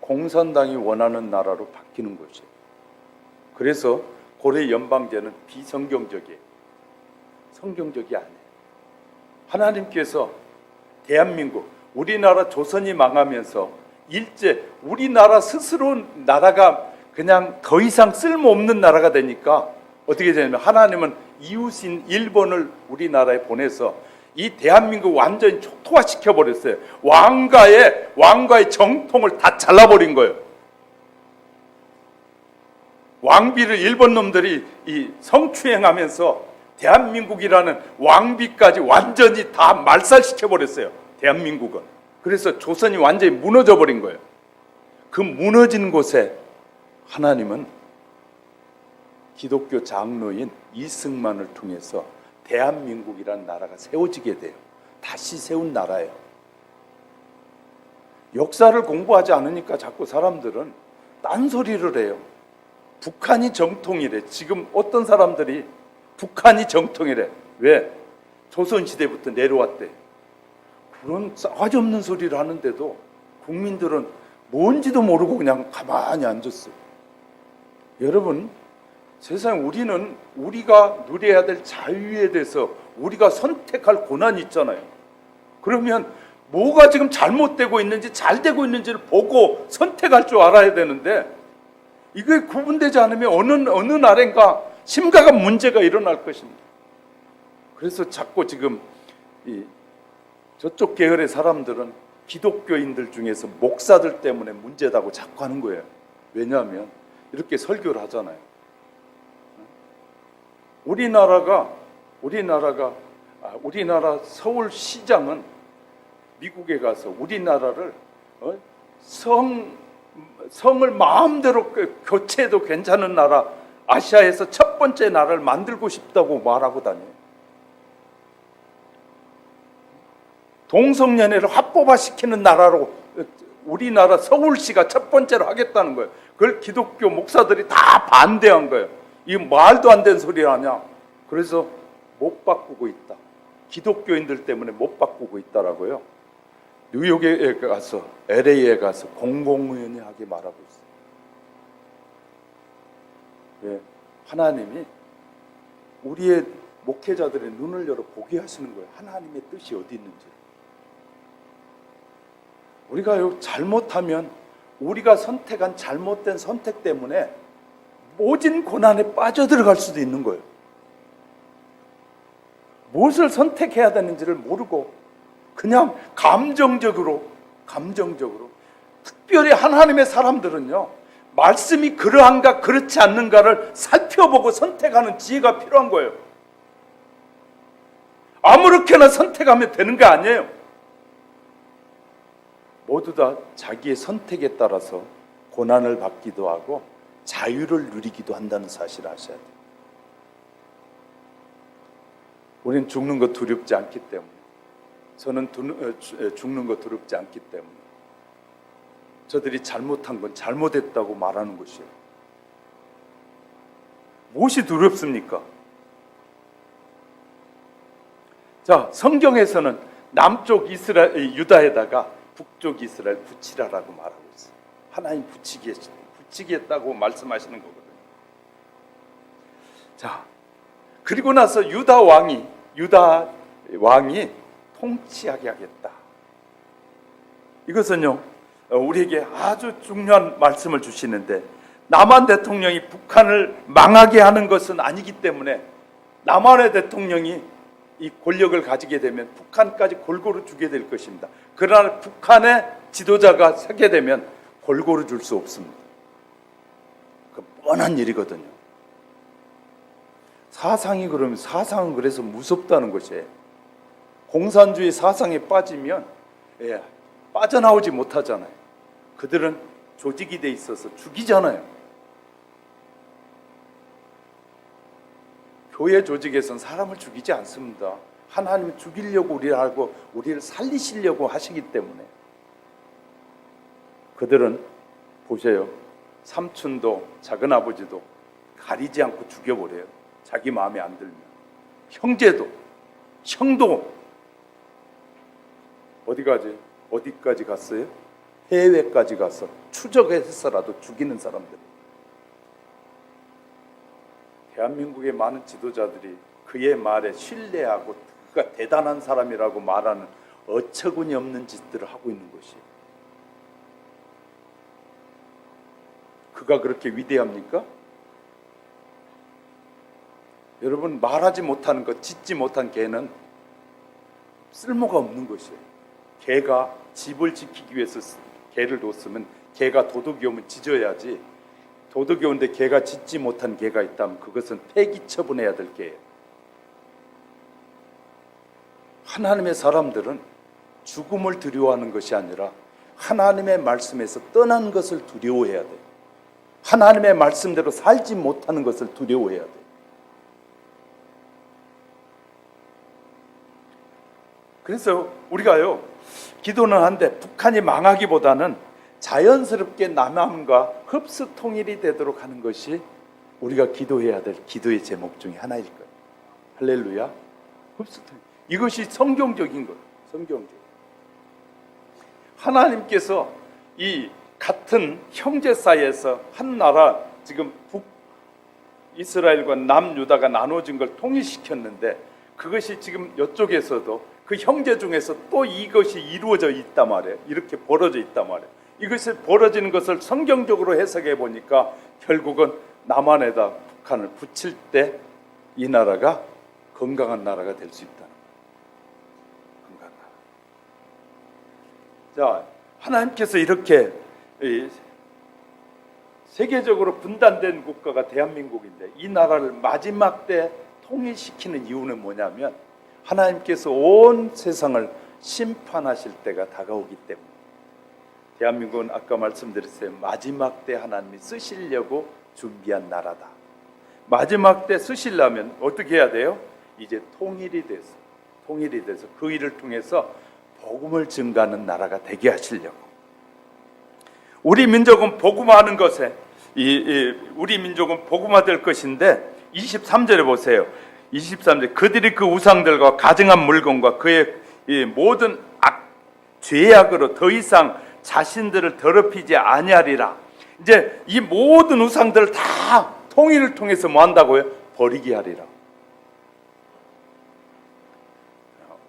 공산당이 원하는 나라로 바뀌는 것이에요. 그래서 고려 연방제는 비성경적이에요. 성경적이 아니에요. 하나님께서 대한민국, 우리나라 조선이 망하면서 일제 우리나라 스스로 나라가 그냥 더 이상 쓸모없는 나라가 되니까 어떻게 되냐면 하나님은 이웃인 일본을 우리나라에 보내서 이 대한민국 완전히 초토화시켜 버렸어요. 왕가의 정통을 다 잘라버린 거예요. 왕비를 일본 놈들이 이 성추행하면서 대한민국이라는 왕비까지 완전히 다 말살시켜 버렸어요. 대한민국은. 그래서 조선이 완전히 무너져 버린 거예요. 그 무너진 곳에 하나님은 기독교 장로인 이승만을 통해서 대한민국이라는 나라가 세워지게 돼요. 다시 세운 나라예요. 역사를 공부하지 않으니까 자꾸 사람들은 딴소리를 해요. 북한이 정통이래. 지금 어떤 사람들이 북한이 정통이래. 왜? 조선시대부터 내려왔대. 그런 싸가지 없는 소리를 하는데도 국민들은 뭔지도 모르고 그냥 가만히 앉았어요. 여러분, 세상에 우리는 우리가 누려야 될 자유에 대해서 우리가 선택할 권한이 있잖아요. 그러면 뭐가 지금 잘못되고 있는지 잘 되고 있는지를 보고 선택할 줄 알아야 되는데 이게 구분되지 않으면 어느 날인가 심각한 문제가 일어날 것입니다. 그래서 자꾸 지금 저쪽 계열의 사람들은 기독교인들 중에서 목사들 때문에 문제다고 자꾸 하는 거예요. 왜냐하면 이렇게 설교를 하잖아요. 우리나라 서울시장은 미국에 가서 우리나라를 성을 마음대로 교체해도 괜찮은 나라, 아시아에서 첫 번째 나라를 만들고 싶다고 말하고 다녀요. 동성연애를 합법화시키는 나라로 우리나라 서울시가 첫 번째로 하겠다는 거예요. 그걸 기독교 목사들이 다 반대한 거예요. 이 말도 안 되는 소리 아니야. 그래서 못 바꾸고 있다. 기독교인들 때문에 못 바꾸고 있다라고요. 뉴욕에 가서 LA에 가서 공공연히하게 말하고 있어요. 왜? 하나님이 우리의 목회자들의 눈을 열어 보게 하시는 거예요. 하나님의 뜻이 어디 있는지. 우리가 잘못하면 우리가 선택한 잘못된 선택 때문에 모진 고난에 빠져들어갈 수도 있는 거예요. 무엇을 선택해야 되는지를 모르고 그냥 감정적으로 특별히 하나님의 사람들은요, 말씀이 그러한가 그렇지 않는가를 살펴보고 선택하는 지혜가 필요한 거예요. 아무렇게나 선택하면 되는 게 아니에요. 모두 다 자기의 선택에 따라서 고난을 받기도 하고 자유를 누리기도 한다는 사실을 아셔야 돼요. 우리는 죽는 거 두렵지 않기 때문에, 저는 죽는 거 두렵지 않기 때문에 저들이 잘못한 건 잘못했다고 말하는 것이에요. 무엇이 두렵습니까? 자, 성경에서는 남쪽 유다에다가 북쪽 이스라엘 붙이라라고 말하고 있어요. 하나님 붙이겠다고 말씀하시는 거거든요. 자, 그리고 나서 유다 왕이 통치하게 하겠다. 이것은요, 우리에게 아주 중요한 말씀을 주시는데, 남한 대통령이 북한을 망하게 하는 것은 아니기 때문에 남한의 대통령이 이 권력을 가지게 되면 북한까지 골고루 주게 될 것입니다. 그러나 북한의 지도자가 서게 되면 골고루 줄 수 없습니다. 그 뻔한 일이거든요. 사상은 그래서 무섭다는 것이에요. 공산주의 사상에 빠지면 빠져나오지 못하잖아요. 그들은 조직이 돼 있어서 죽이잖아요. 교회 조직에서는 사람을 죽이지 않습니다. 하나님이 죽이려고 우리를 살리시려고 하시기 때문에. 그들은 보세요. 삼촌도 작은아버지도 가리지 않고 죽여버려요. 자기 마음에 안 들면. 형도 어디까지 갔어요? 해외까지 가서 추적해서라도 죽이는 사람들. 대한민국의 많은 지도자들이 그의 말에 신뢰하고 그가 대단한 사람이라고 말하는 어처구니 없는 짓들을 하고 있는 것이에요. 그가 그렇게 위대합니까? 여러분, 말하지 못하는 것, 짖지 못한 개는 쓸모가 없는 것이에요. 개가 집을 지키기 위해서 개를 뒀으면 개가 도둑이 오면 짖어야지. 도둑이 오는데 개가 짖지 못한 개가 있다면 그것은 폐기 처분해야 될 개예요. 하나님의 사람들은 죽음을 두려워하는 것이 아니라 하나님의 말씀에서 떠난 것을 두려워해야 돼요. 하나님의 말씀대로 살지 못하는 것을 두려워해야 돼요. 그래서 우리가요, 기도는 한데 북한이 망하기보다는 자연스럽게 남함과 흡수 통일이 되도록 하는 것이 우리가 기도해야 될 기도의 제목 중에 하나일 거예요. 할렐루야. 흡수 통일. 이것이 성경적인 거예요. 성경적. 하나님께서 이 같은 형제 사이에서 한 나라, 지금 북이스라엘과 남유다가 나눠진 걸 통일시켰는데, 그것이 지금 이쪽에서도 그 형제 중에서 또 이것이 이루어져 있단 말이에요. 이렇게 벌어져 있단 말이에요. 이것이 벌어지는 것을 성경적으로 해석해 보니까 결국은 남한에다 북한을 붙일 때 이 나라가 건강한 나라가 될 수 있다는 거예요. 건강한 나라. 자, 하나님께서 이렇게 세계적으로 분단된 국가가 대한민국인데 이 나라를 마지막 때 통일시키는 이유는 뭐냐면 하나님께서 온 세상을 심판하실 때가 다가오기 때문에. 대한민국은 아까 말씀드렸어요. 마지막 때 하나님이 쓰시려고 준비한 나라다. 마지막 때 쓰시려면 어떻게 해야 돼요? 이제 통일이 돼서 그 일을 통해서 복음을 증가하는 나라가 되게 하시려고. 우리 민족은 복음화하는 것에 우리 민족은 복음화될 것인데 23절에 보세요. 23절, 그들이 그 우상들과 가증한 물건과 그의 모든 죄악으로 더 이상 자신들을 더럽히지 아니하리라. 이제 이 모든 우상들을 다 통일을 통해서 뭐 한다고요? 버리게 하리라.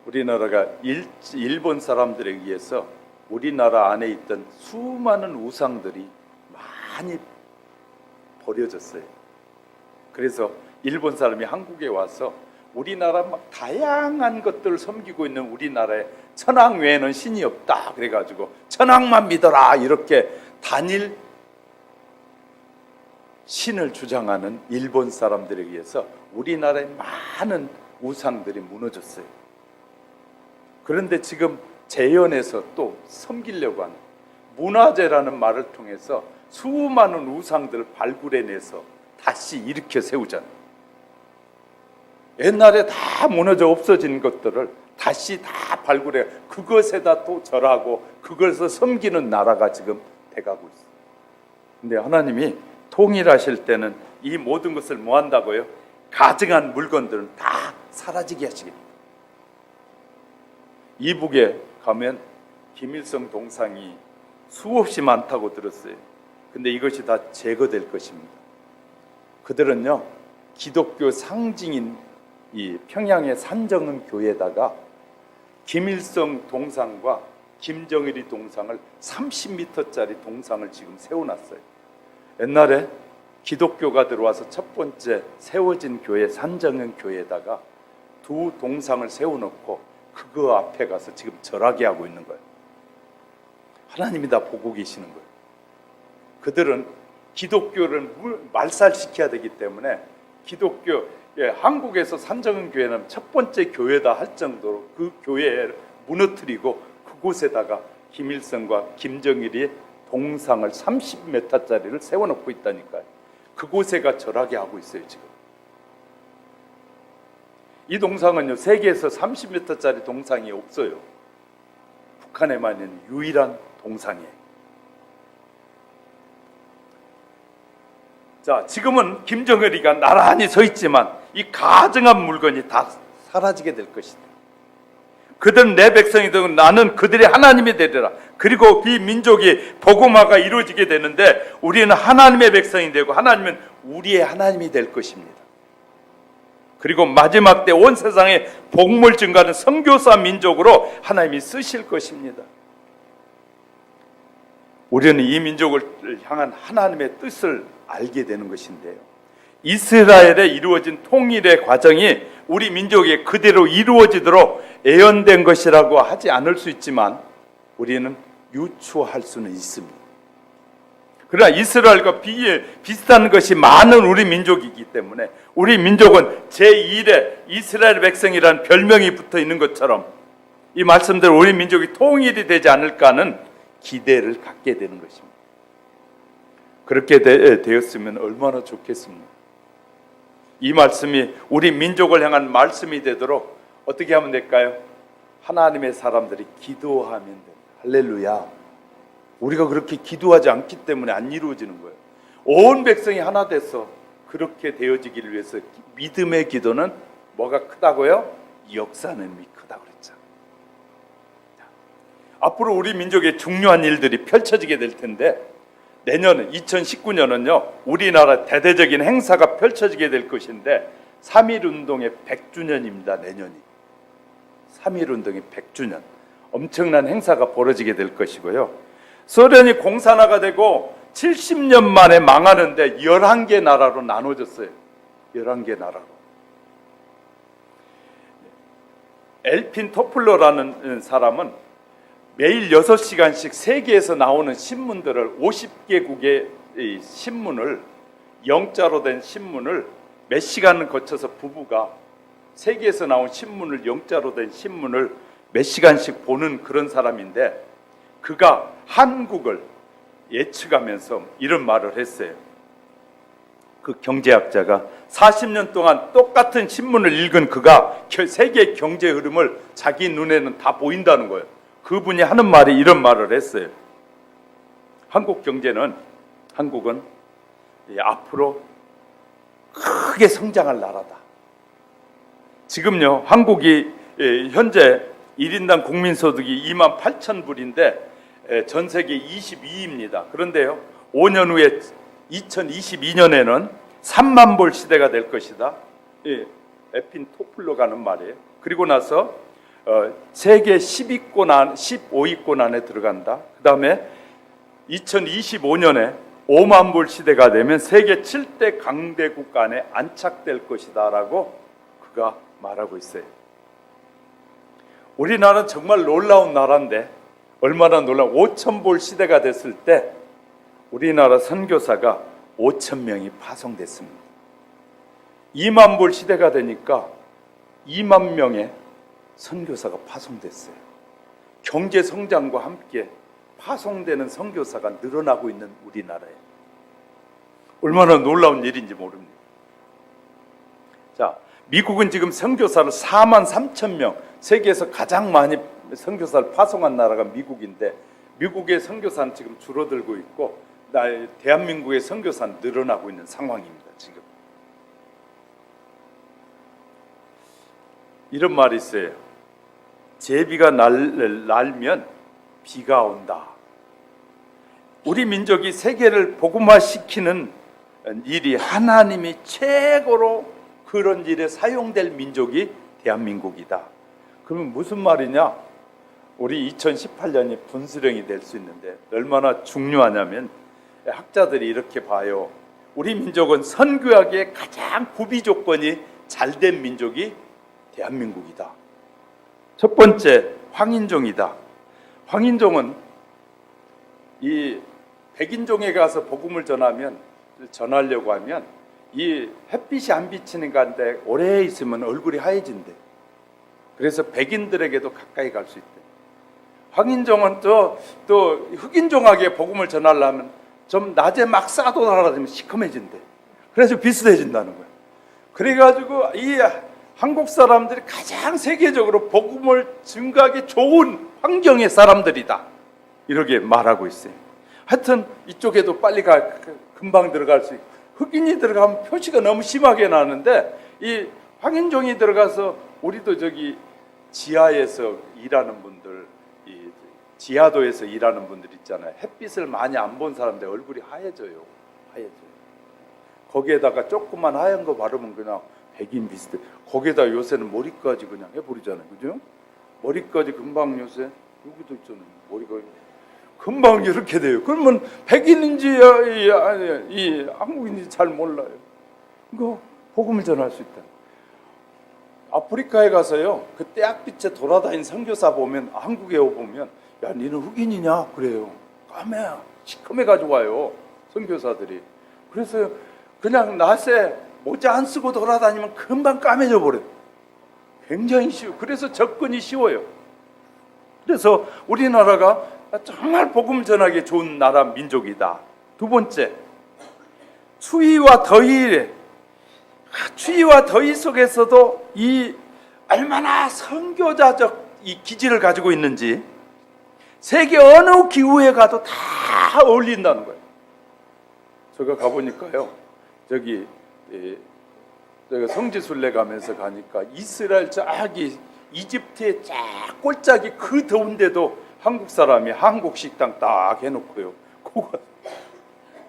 우리나라가 일본 사람들에 의해서 우리나라 안에 있던 수많은 우상들이 많이 버려졌어요. 그래서 일본 사람이 한국에 와서 우리나라 막 다양한 것들을 섬기고 있는 우리나라에 천황 외에는 신이 없다 그래가지고 천황만 믿어라 이렇게 단일 신을 주장하는 일본 사람들에 의해서 우리나라의 많은 우상들이 무너졌어요. 그런데 지금 재현해서 또 섬기려고 하는 문화재라는 말을 통해서 수많은 우상들을 발굴해내서 다시 일으켜 세우잖아요. 옛날에 다 무너져 없어진 것들을 다시 다 발굴해 그것에다 또 절하고 그것을 섬기는 나라가 지금 돼가고 있어요. 근데 하나님이 통일하실 때는 이 모든 것을 뭐 한다고요? 가증한 물건들은 다 사라지게 하시겠다. 이북에 가면 김일성 동상이 수없이 많다고 들었어요. 근데 이것이 다 제거될 것입니다. 그들은요, 기독교 상징인 이 평양의 산정은 교회에다가 김일성 동상과 김정일이 동상을 30m짜리 동상을 지금 세워놨어요. 옛날에 기독교가 들어와서 첫 번째 세워진 교회 산정은 교회에다가 두 동상을 세워놓고 그거 앞에 가서 지금 절하게 하고 있는 거예요. 하나님이 다 보고 계시는 거예요. 그들은 기독교를 말살시켜야 되기 때문에 기독교, 한국에서 산정은 교회는 첫 번째 교회다 할 정도로 그 교회를 무너뜨리고 그곳에다가 김일성과 김정일이 동상을 30m짜리를 세워놓고 있다니까요. 그곳에가 절하게 하고 있어요. 지금 이 동상은요, 세계에서 30m짜리 동상이 없어요. 북한에만 있는 유일한 동상이에요. 자, 지금은 김정일이가 나란히 서 있지만 이 가증한 물건이 다 사라지게 될 것이다. 그들은 내 백성이 되고 나는 그들의 하나님이 되리라. 그리고 이 민족이 복음화가 이루어지게 되는데 우리는 하나님의 백성이 되고 하나님은 우리의 하나님이 될 것입니다. 그리고 마지막 때 온 세상에 복음을 증가하는 선교사 민족으로 하나님이 쓰실 것입니다. 우리는 이 민족을 향한 하나님의 뜻을 알게 되는 것인데요, 이스라엘에 이루어진 통일의 과정이 우리 민족에 그대로 이루어지도록 예언된 것이라고 하지 않을 수 있지만 우리는 유추할 수는 있습니다. 그러나 이스라엘과 비슷한 것이 많은 우리 민족이기 때문에 우리 민족은 제1의 이스라엘 백성이라는 별명이 붙어 있는 것처럼 이 말씀대로 우리 민족이 통일이 되지 않을까 하는 기대를 갖게 되는 것입니다. 그렇게 되었으면 얼마나 좋겠습니까? 이 말씀이 우리 민족을 향한 말씀이 되도록 어떻게 하면 될까요? 하나님의 사람들이 기도하면 됩니다. 할렐루야. 우리가 그렇게 기도하지 않기 때문에 안 이루어지는 거예요. 온 백성이 하나 돼서 그렇게 되어지기를 위해서 믿음의 기도는 뭐가 크다고요? 역사는 크다고 그랬죠. 앞으로 우리 민족의 중요한 일들이 펼쳐지게 될 텐데 내년 2019년은요 우리나라 대대적인 행사가 펼쳐지게 될 것인데 3.1운동의 100주년입니다. 내년이 3.1운동의 100주년 엄청난 행사가 벌어지게 될 것이고요, 소련이 공산화가 되고 70년 만에 망하는데 11개 나라로 나눠졌어요. 11개 나라로. 엘핀 토플러라는 사람은 매일 6시간씩 세계에서 나오는 신문들을 50개국의 신문을 영자로 된 신문을 몇 시간을 거쳐서 부부가 세계에서 나온 신문을 영자로 된 신문을 몇 시간씩 보는 그런 사람인데 그가 한국을 예측하면서 이런 말을 했어요. 그 경제학자가 40년 동안 똑같은 신문을 읽은 그가 세계 경제 흐름을 자기 눈에는 다 보인다는 거예요. 그분이 하는 말이 이런 말을 했어요. 한국은 앞으로 크게 성장할 나라다. 지금요 한국이 현재 1인당 국민소득이 28,000불인데 전 세계 22위입니다. 그런데요 5년 후에 2022년에는 3만 불 시대가 될 것이다. 에핀 토플러가 하는 말이에요. 그리고 나서 세계 15위권 안에 들어간다. 그 다음에 2025년에 5만 불 시대가 되면 세계 7대 강대국 안에 안착될 것이다 라고 그가 말하고 있어요. 우리나라는 정말 놀라운 나라인데 얼마나 놀라운 5,000불 시대가 됐을 때 우리나라 선교사가 5,000명이 파송됐습니다. 2만 불 시대가 되니까 2만 명의 선교사가 파송됐어요. 경제 성장과 함께 파송되는 선교사가 늘어나고 있는 우리나라에 얼마나 놀라운 일인지 모릅니다. 자, 미국은 지금 선교사를 4만 3천 명, 세계에서 가장 많이 선교사를 파송한 나라가 미국인데 미국의 선교사는 지금 줄어들고 있고 대한민국의 선교사는 늘어나고 있는 상황입니다. 지금 이런 말이 있어요. 제비가 날면 비가 온다. 우리 민족이 세계를 복음화시키는 일이 하나님이 최고로 그런 일에 사용될 민족이 대한민국이다. 그러면 무슨 말이냐? 우리 2018년이 분수령이 될 수 있는데 얼마나 중요하냐면 학자들이 이렇게 봐요. 우리 민족은 선교하기에 가장 구비 조건이 잘 된 민족이 대한민국이다. 첫 번째, 황인종이다. 황인종은 이 백인종에 가서 복음을 전하려고 하면 이 햇빛이 안 비치는 가운데 오래 있으면 얼굴이 하얘진대. 그래서 백인들에게도 가까이 갈 수 있대. 황인종은 또 흑인종에게 복음을 전하려면 좀 낮에 막 싸도 날아다니면 시커매진대. 그래서 비슷해진다는 거야. 그래가지고 이 한국 사람들이 가장 세계적으로 복음을 증거하기 좋은 환경의 사람들이다, 이렇게 말하고 있어요. 하여튼 이쪽에도 빨리 금방 들어갈 수 있고, 흑인이 들어가면 표시가 너무 심하게 나는데 이 황인종이 들어가서 우리도 저기 지하에서 일하는 분들, 이 지하도에서 일하는 분들 있잖아요. 햇빛을 많이 안 본 사람들 얼굴이 하얘져요. 거기에다가 조그만 하얀 거 바르면 그냥 백인 비슷해. 거기에다 요새는 머리까지 그냥 해버리잖아요, 그죠? 머리까지 금방 요새 여기도 있잖아요. 머리가 금방 이렇게 돼요. 그러면 백인인지 이 한국인인지 잘 몰라요. 이거 복음을 전할 수 있다. 아프리카에 가서요, 그 떼약빛에 돌아다니는 선교사 보면, 한국에 오면, 야, 니는 흑인이냐? 그래요. 까매, 시커매 가지고 와요, 선교사들이. 그래서 그냥 낮에 모자 안 쓰고 돌아다니면 금방 까매져 버려요. 굉장히 쉬워. 그래서 접근이 쉬워요. 그래서 우리나라가 정말 복음 전하기 좋은 나라, 민족이다. 두 번째, 추위와 더위 속에서도 이 얼마나 선교자적 이 기질을 가지고 있는지 세계 어느 기후에 가도 다 어울린다는 거예요. 제가 가보니까요, 제가 성지순례 가면서 가니까 이스라엘 저기 이집트의 쫙 꼴짝이 그 더운데도 한국 사람이 한국 식당 딱 해놓고요.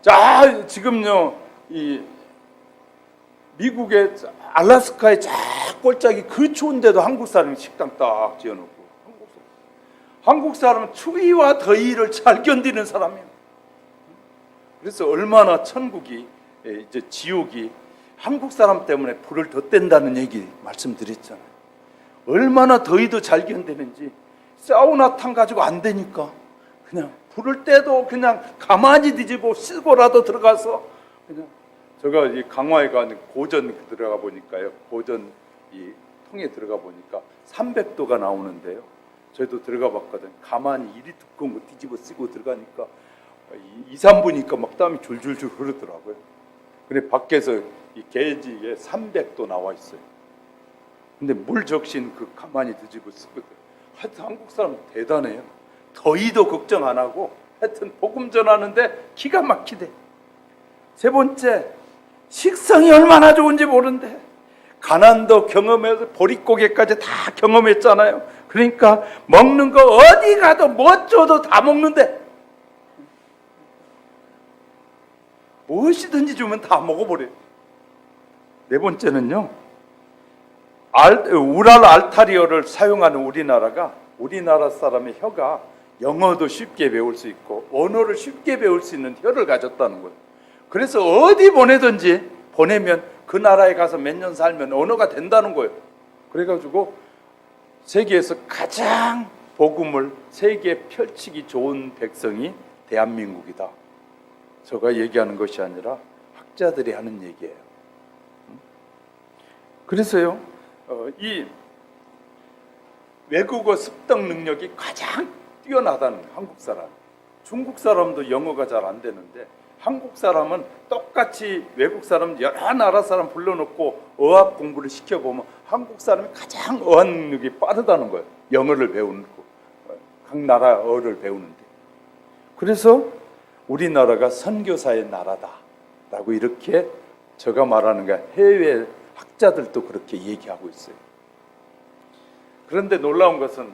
자, 지금요, 이 미국의 알래스카의 쫙 꼴짝이 그 추운데도 한국 사람이 식당 딱 지어놓고. 한국 사람은 추위와 더위를 잘 견디는 사람이에요. 그래서 얼마나 천국이, 이제 지옥이 한국 사람 때문에 불을 덧댄다는 얘기 말씀드렸잖아요. 얼마나 더위도 잘 견디는지. 사우나탕 가지고 안 되니까 그냥 불을 때도 그냥 가만히 뒤집어 쓰고라도 들어가서, 그냥 제가 이 강화에 가는 고전 들어가 보니까요, 고전 이 통에 들어가 보니까 300도가 나오는데요, 저희도 들어가 봤거든. 가만히 이리 두꺼운 거 뒤집어 쓰고 들어가니까 2, 3분 있니까 막 땀이 줄줄줄 흐르더라고요. 근데 밖에서 이 게이지에 300도 나와 있어요. 근데 물 적신 그 가만히 뒤집어 쓰고. 하여튼 한국 사람 대단해요. 더위도 걱정 안 하고 하여튼 복음 전하는데 기가 막히대. 세 번째, 식성이 얼마나 좋은지 모른대. 가난도 경험해서 보릿고개까지 다 경험했잖아요. 그러니까 먹는 거 어디 가도 뭐 줘도 다 먹는데, 무엇이든지 주면 다 먹어버려요. 네 번째는요, 우랄 알타리어를 사용하는 우리나라 사람의 혀가 영어도 쉽게 배울 수 있고 언어를 쉽게 배울 수 있는 혀를 가졌다는 거예요. 그래서 어디 보내면 그 나라에 가서 몇 년 살면 언어가 된다는 거예요. 그래가지고 세계에서 가장 복음을 세계에 펼치기 좋은 백성이 대한민국이다. 제가 얘기하는 것이 아니라 학자들이 하는 얘기예요. 그래서요, 이 외국어 습득 능력이 가장 뛰어나다는 한국 사람. 중국 사람도 영어가 잘 안 되는데 한국 사람은 똑같이 외국 사람 여러 나라 사람 불러놓고 어학 공부를 시켜보면 한국 사람이 가장 어학 능력이 빠르다는 거예요. 영어를 배우는 거, 각 나라 어를 배우는데. 그래서 우리나라가 선교사의 나라다라고 이렇게 제가 말하는 게 해외 학자들도 그렇게 얘기하고 있어요. 그런데 놀라운 것은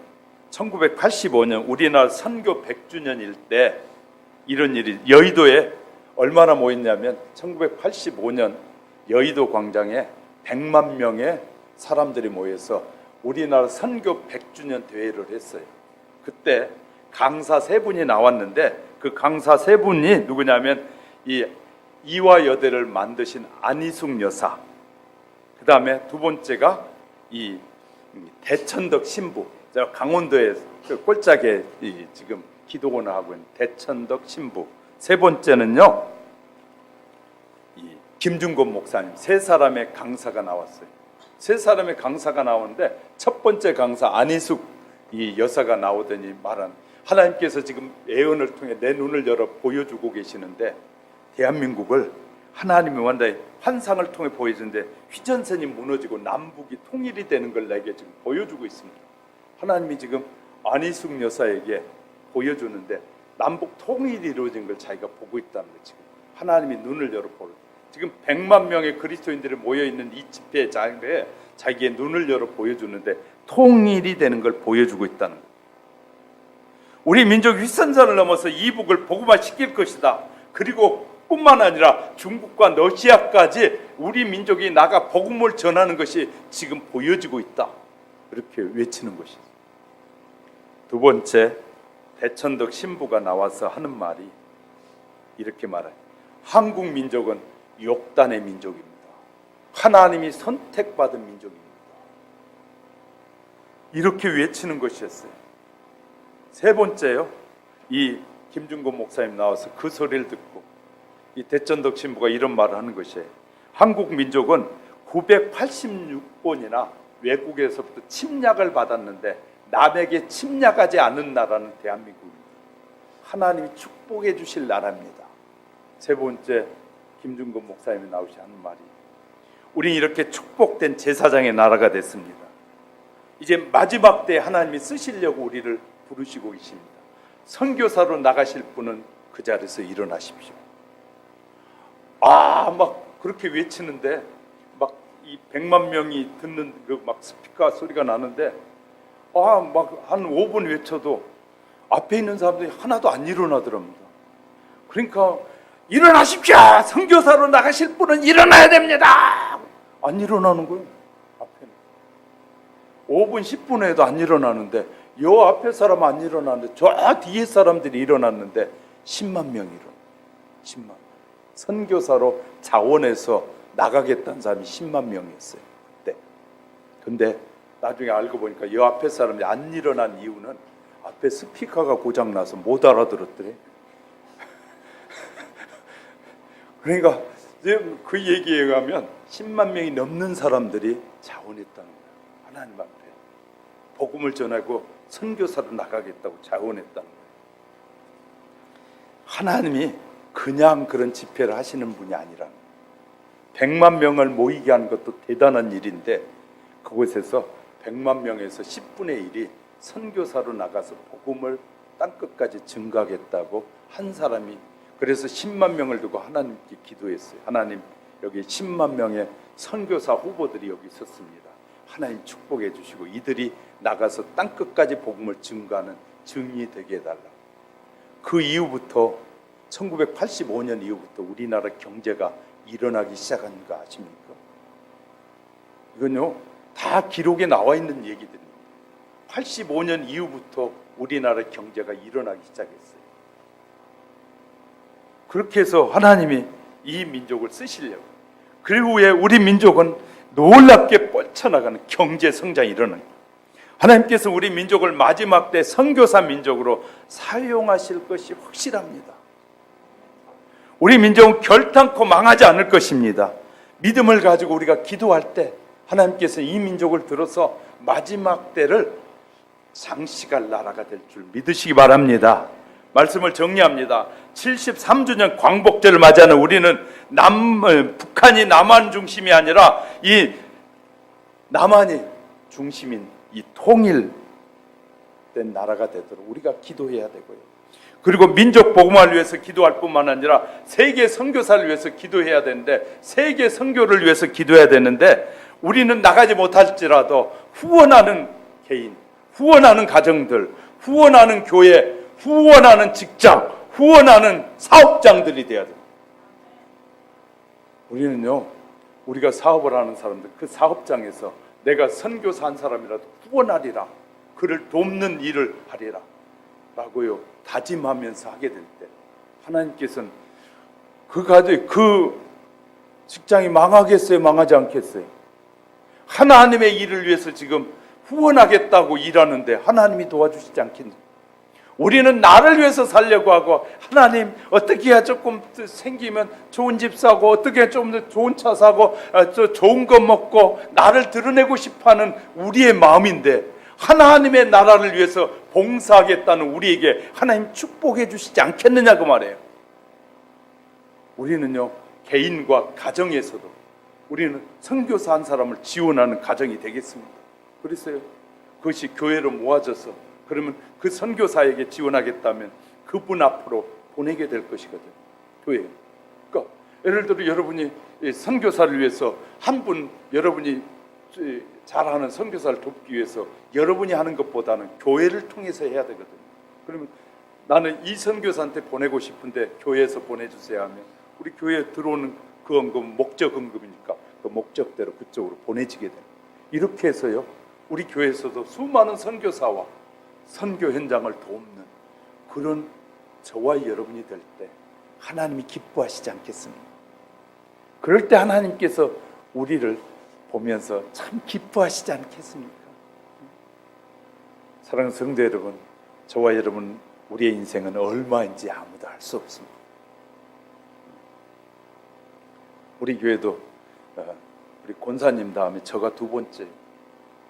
1985년 우리나라 선교 100주년일 때 이런 일이 여의도에 얼마나 모였냐면 1985년 여의도 광장에 100만 명의 사람들이 모여서 우리나라 선교 100주년 대회를 했어요. 그때 강사 3분이 나왔는데 그 강사 3분이 누구냐면 이 이화여대를 만드신 안희숙 여사, 그 다음에 두 번째가 이 대천덕 신부, 저 강원도에 그 꼴짝에 지금 기도원을 하고 있는 대천덕 신부. 세 번째는요, 이 김중건 목사님. 세 사람의 강사가 나왔어요. 세 사람의 강사가 나오는데 첫 번째 강사 안희숙 이 여사가 나오더니 말한, 하나님께서 지금 예언을 통해 내 눈을 열어 보여주고 계시는데 대한민국을 하나님이 완전히 환상을 통해 보여주는데 휘전선이 무너지고 남북이 통일이 되는 걸 내게 지금 보여주고 있습니다. 하나님이 지금 안희숙 여사에게 보여주는데 남북 통일이 이루어진 걸 자기가 보고 있다는 거. 지금 하나님이 눈을 열어 보여. 지금 100만 명의 그리스도인들이 모여 있는 이 집회 장에 자기의 눈을 열어 보여주는데 통일이 되는 걸 보여주고 있다는 거. 우리 민족 휘선선을 넘어서 이북을 복음화 시킬 것이다. 그리고 뿐만 아니라 중국과 러시아까지 우리 민족이 나가 복음을 전하는 것이 지금 보여지고 있다. 이렇게 외치는 것이죠. 두 번째, 대천덕 신부가 나와서 하는 말이 이렇게 말해요. 한국 민족은 욕단의 민족입니다. 하나님이 선택받은 민족입니다. 이렇게 외치는 것이었어요. 세 번째요, 이 김중건 목사님 나와서 그 소리를 듣고 이 대천덕 신부가 이런 말을 하는 것이에요. 한국 민족은 986번이나 외국에서부터 침략을 받았는데 남에게 침략하지 않은 나라는 대한민국입니다. 하나님이 축복해 주실 나라입니다. 세 번째, 김중건 목사님이 나오시 하는 말이, 우리는 이렇게 축복된 제사장의 나라가 됐습니다. 이제 마지막 때 하나님이 쓰시려고 우리를 부르시고 계십니다. 선교사로 나가실 분은 그 자리에서 일어나십시오. 막 그렇게 외치는데 막 이 100만 명이 듣는 그 막 스피커 소리가 나는데 막 한 5분 외쳐도 앞에 있는 사람들이 하나도 안 일어나더랍니다. 그러니까 일어나십시오. 선교사로 나가실 분은 일어나야 됩니다. 안 일어나는 거예요. 앞에는 5분 10분 해도 안 일어나는데, 요 앞에 사람 안 일어나는데 저 뒤에 사람들이 일어났는데 10만 명이 일어나. 10만 명. 선교사로 자원해서 나가겠다는 사람이 10만 명이었어요 그때. 근데 나중에 알고 보니까 요 앞에 사람이 안 일어난 이유는 앞에 스피커가 고장나서 못 알아들었더래. 그러니까 그 얘기에 의하면 10만 명이 넘는 사람들이 자원했다는 거예요. 하나님 앞에 복음을 전하고 선교사로 나가겠다고 자원했다는 거예요. 하나님이 그냥 그런 집회를 하시는 분이 아니라 100만 명을 모이게 하는 것도 대단한 일인데, 그곳에서 100만 명에서 10분의 1이 선교사로 나가서 복음을 땅끝까지 증가하겠다고 한 사람이, 그래서 10만 명을 두고 하나님께 기도했어요. 하나님, 여기 10만 명의 선교사 후보들이 여기 있었습니다. 하나님 축복해 주시고 이들이 나가서 땅끝까지 복음을 증가하는 증인이 되게 해달라. 그 이후부터 1985년 이후부터 우리나라 경제가 일어나기 시작한 거 아십니까? 이건요 다 기록에 나와 있는 얘기들입니다. 85년 이후부터 우리나라 경제가 일어나기 시작했어요. 그렇게 해서 하나님이 이 민족을 쓰시려고, 그리고 후에 우리 민족은 놀랍게 뻗쳐나가는 경제 성장이 일어나는 거예요. 하나님께서 우리 민족을 마지막 때 선교사 민족으로 사용하실 것이 확실합니다. 우리 민족은 결탄코 망하지 않을 것입니다. 믿음을 가지고 우리가 기도할 때 하나님께서 이 민족을 들어서 마지막 때를 장식할 나라가 될 줄 믿으시기 바랍니다. 말씀을 정리합니다. 73주년 광복절을 맞이하는 우리는 북한이 남한 중심이 아니라 이 남한이 중심인 이 통일된 나라가 되도록 우리가 기도해야 되고요. 그리고 민족 복음화를 위해서 기도할 뿐만 아니라 세계 선교사를 위해서 기도해야 되는데, 세계 선교를 위해서 기도해야 되는데, 우리는 나가지 못할지라도 후원하는 개인, 후원하는 가정들, 후원하는 교회, 후원하는 직장, 후원하는 사업장들이 돼야 돼요. 우리는요, 우리가 사업을 하는 사람들, 그 사업장에서 내가 선교사 한 사람이라도 후원하리라, 그를 돕는 일을 하리라 라고요 다짐하면서 하게 될 때, 하나님께서는 그 가정, 그 직장이 망하겠어요? 망하지 않겠어요? 하나님의 일을 위해서 지금 후원하겠다고 일하는데 하나님이 도와주시지 않겠느냐? 우리는 나를 위해서 살려고 하고 하나님 어떻게 해야 조금 생기면 좋은 집 사고 어떻게 해야 좀 더 좋은 차 사고 좋은 거 먹고 나를 드러내고 싶어하는 우리의 마음인데 하나님의 나라를 위해서 봉사하겠다는 우리에게 하나님 축복해 주시지 않겠느냐 그 말이에요. 우리는요 개인과 가정에서도 우리는 선교사 한 사람을 지원하는 가정이 되겠습니다. 그랬어요. 그것이 교회로 모아져서 그러면 그 선교사에게 지원하겠다면 그분 앞으로 보내게 될 것이거든요. 교회. 그러니까 예를 들어 여러분이 선교사를 위해서 한 분 여러분이 잘하는 선교사를 돕기 위해서 여러분이 하는 것보다는 교회를 통해서 해야 되거든요. 그러면 나는 이 선교사한테 보내고 싶은데 교회에서 보내주세요 하면 우리 교회에 들어오는 그 헌금은 목적 헌금이니까 그 목적대로 그쪽으로 보내지게 돼요. 이렇게 해서요 우리 교회에서도 수많은 선교사와 선교 현장을 돕는 그런 저와 여러분이 될 때 하나님이 기뻐하시지 않겠습니까? 그럴 때 하나님께서 우리를 보면서 참 기뻐하시지 않겠습니까? 사랑하는 성도 여러분, 저와 여러분 우리의 인생은 얼마인지 아무도 알 수 없습니다. 우리 교회도 우리 권사님 다음에 저가 두 번째,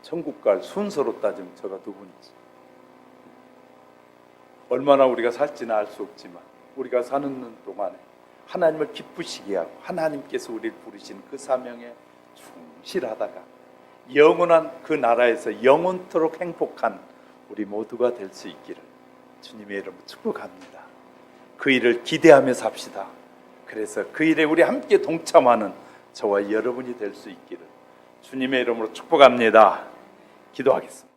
천국 갈 순서로 따지면 저가 두 번째. 얼마나 우리가 살지는 알 수 없지만 우리가 사는 동안에 하나님을 기쁘시게 하고 하나님께서 우리를 부르신 그 사명에 충실하다가 영원한 그 나라에서 영원토록 행복한 우리 모두가 될 수 있기를 주님의 이름으로 축복합니다. 그 일을 기대하며 삽시다. 그래서 그 일에 우리 함께 동참하는 저와 여러분이 될 수 있기를 주님의 이름으로 축복합니다. 기도하겠습니다.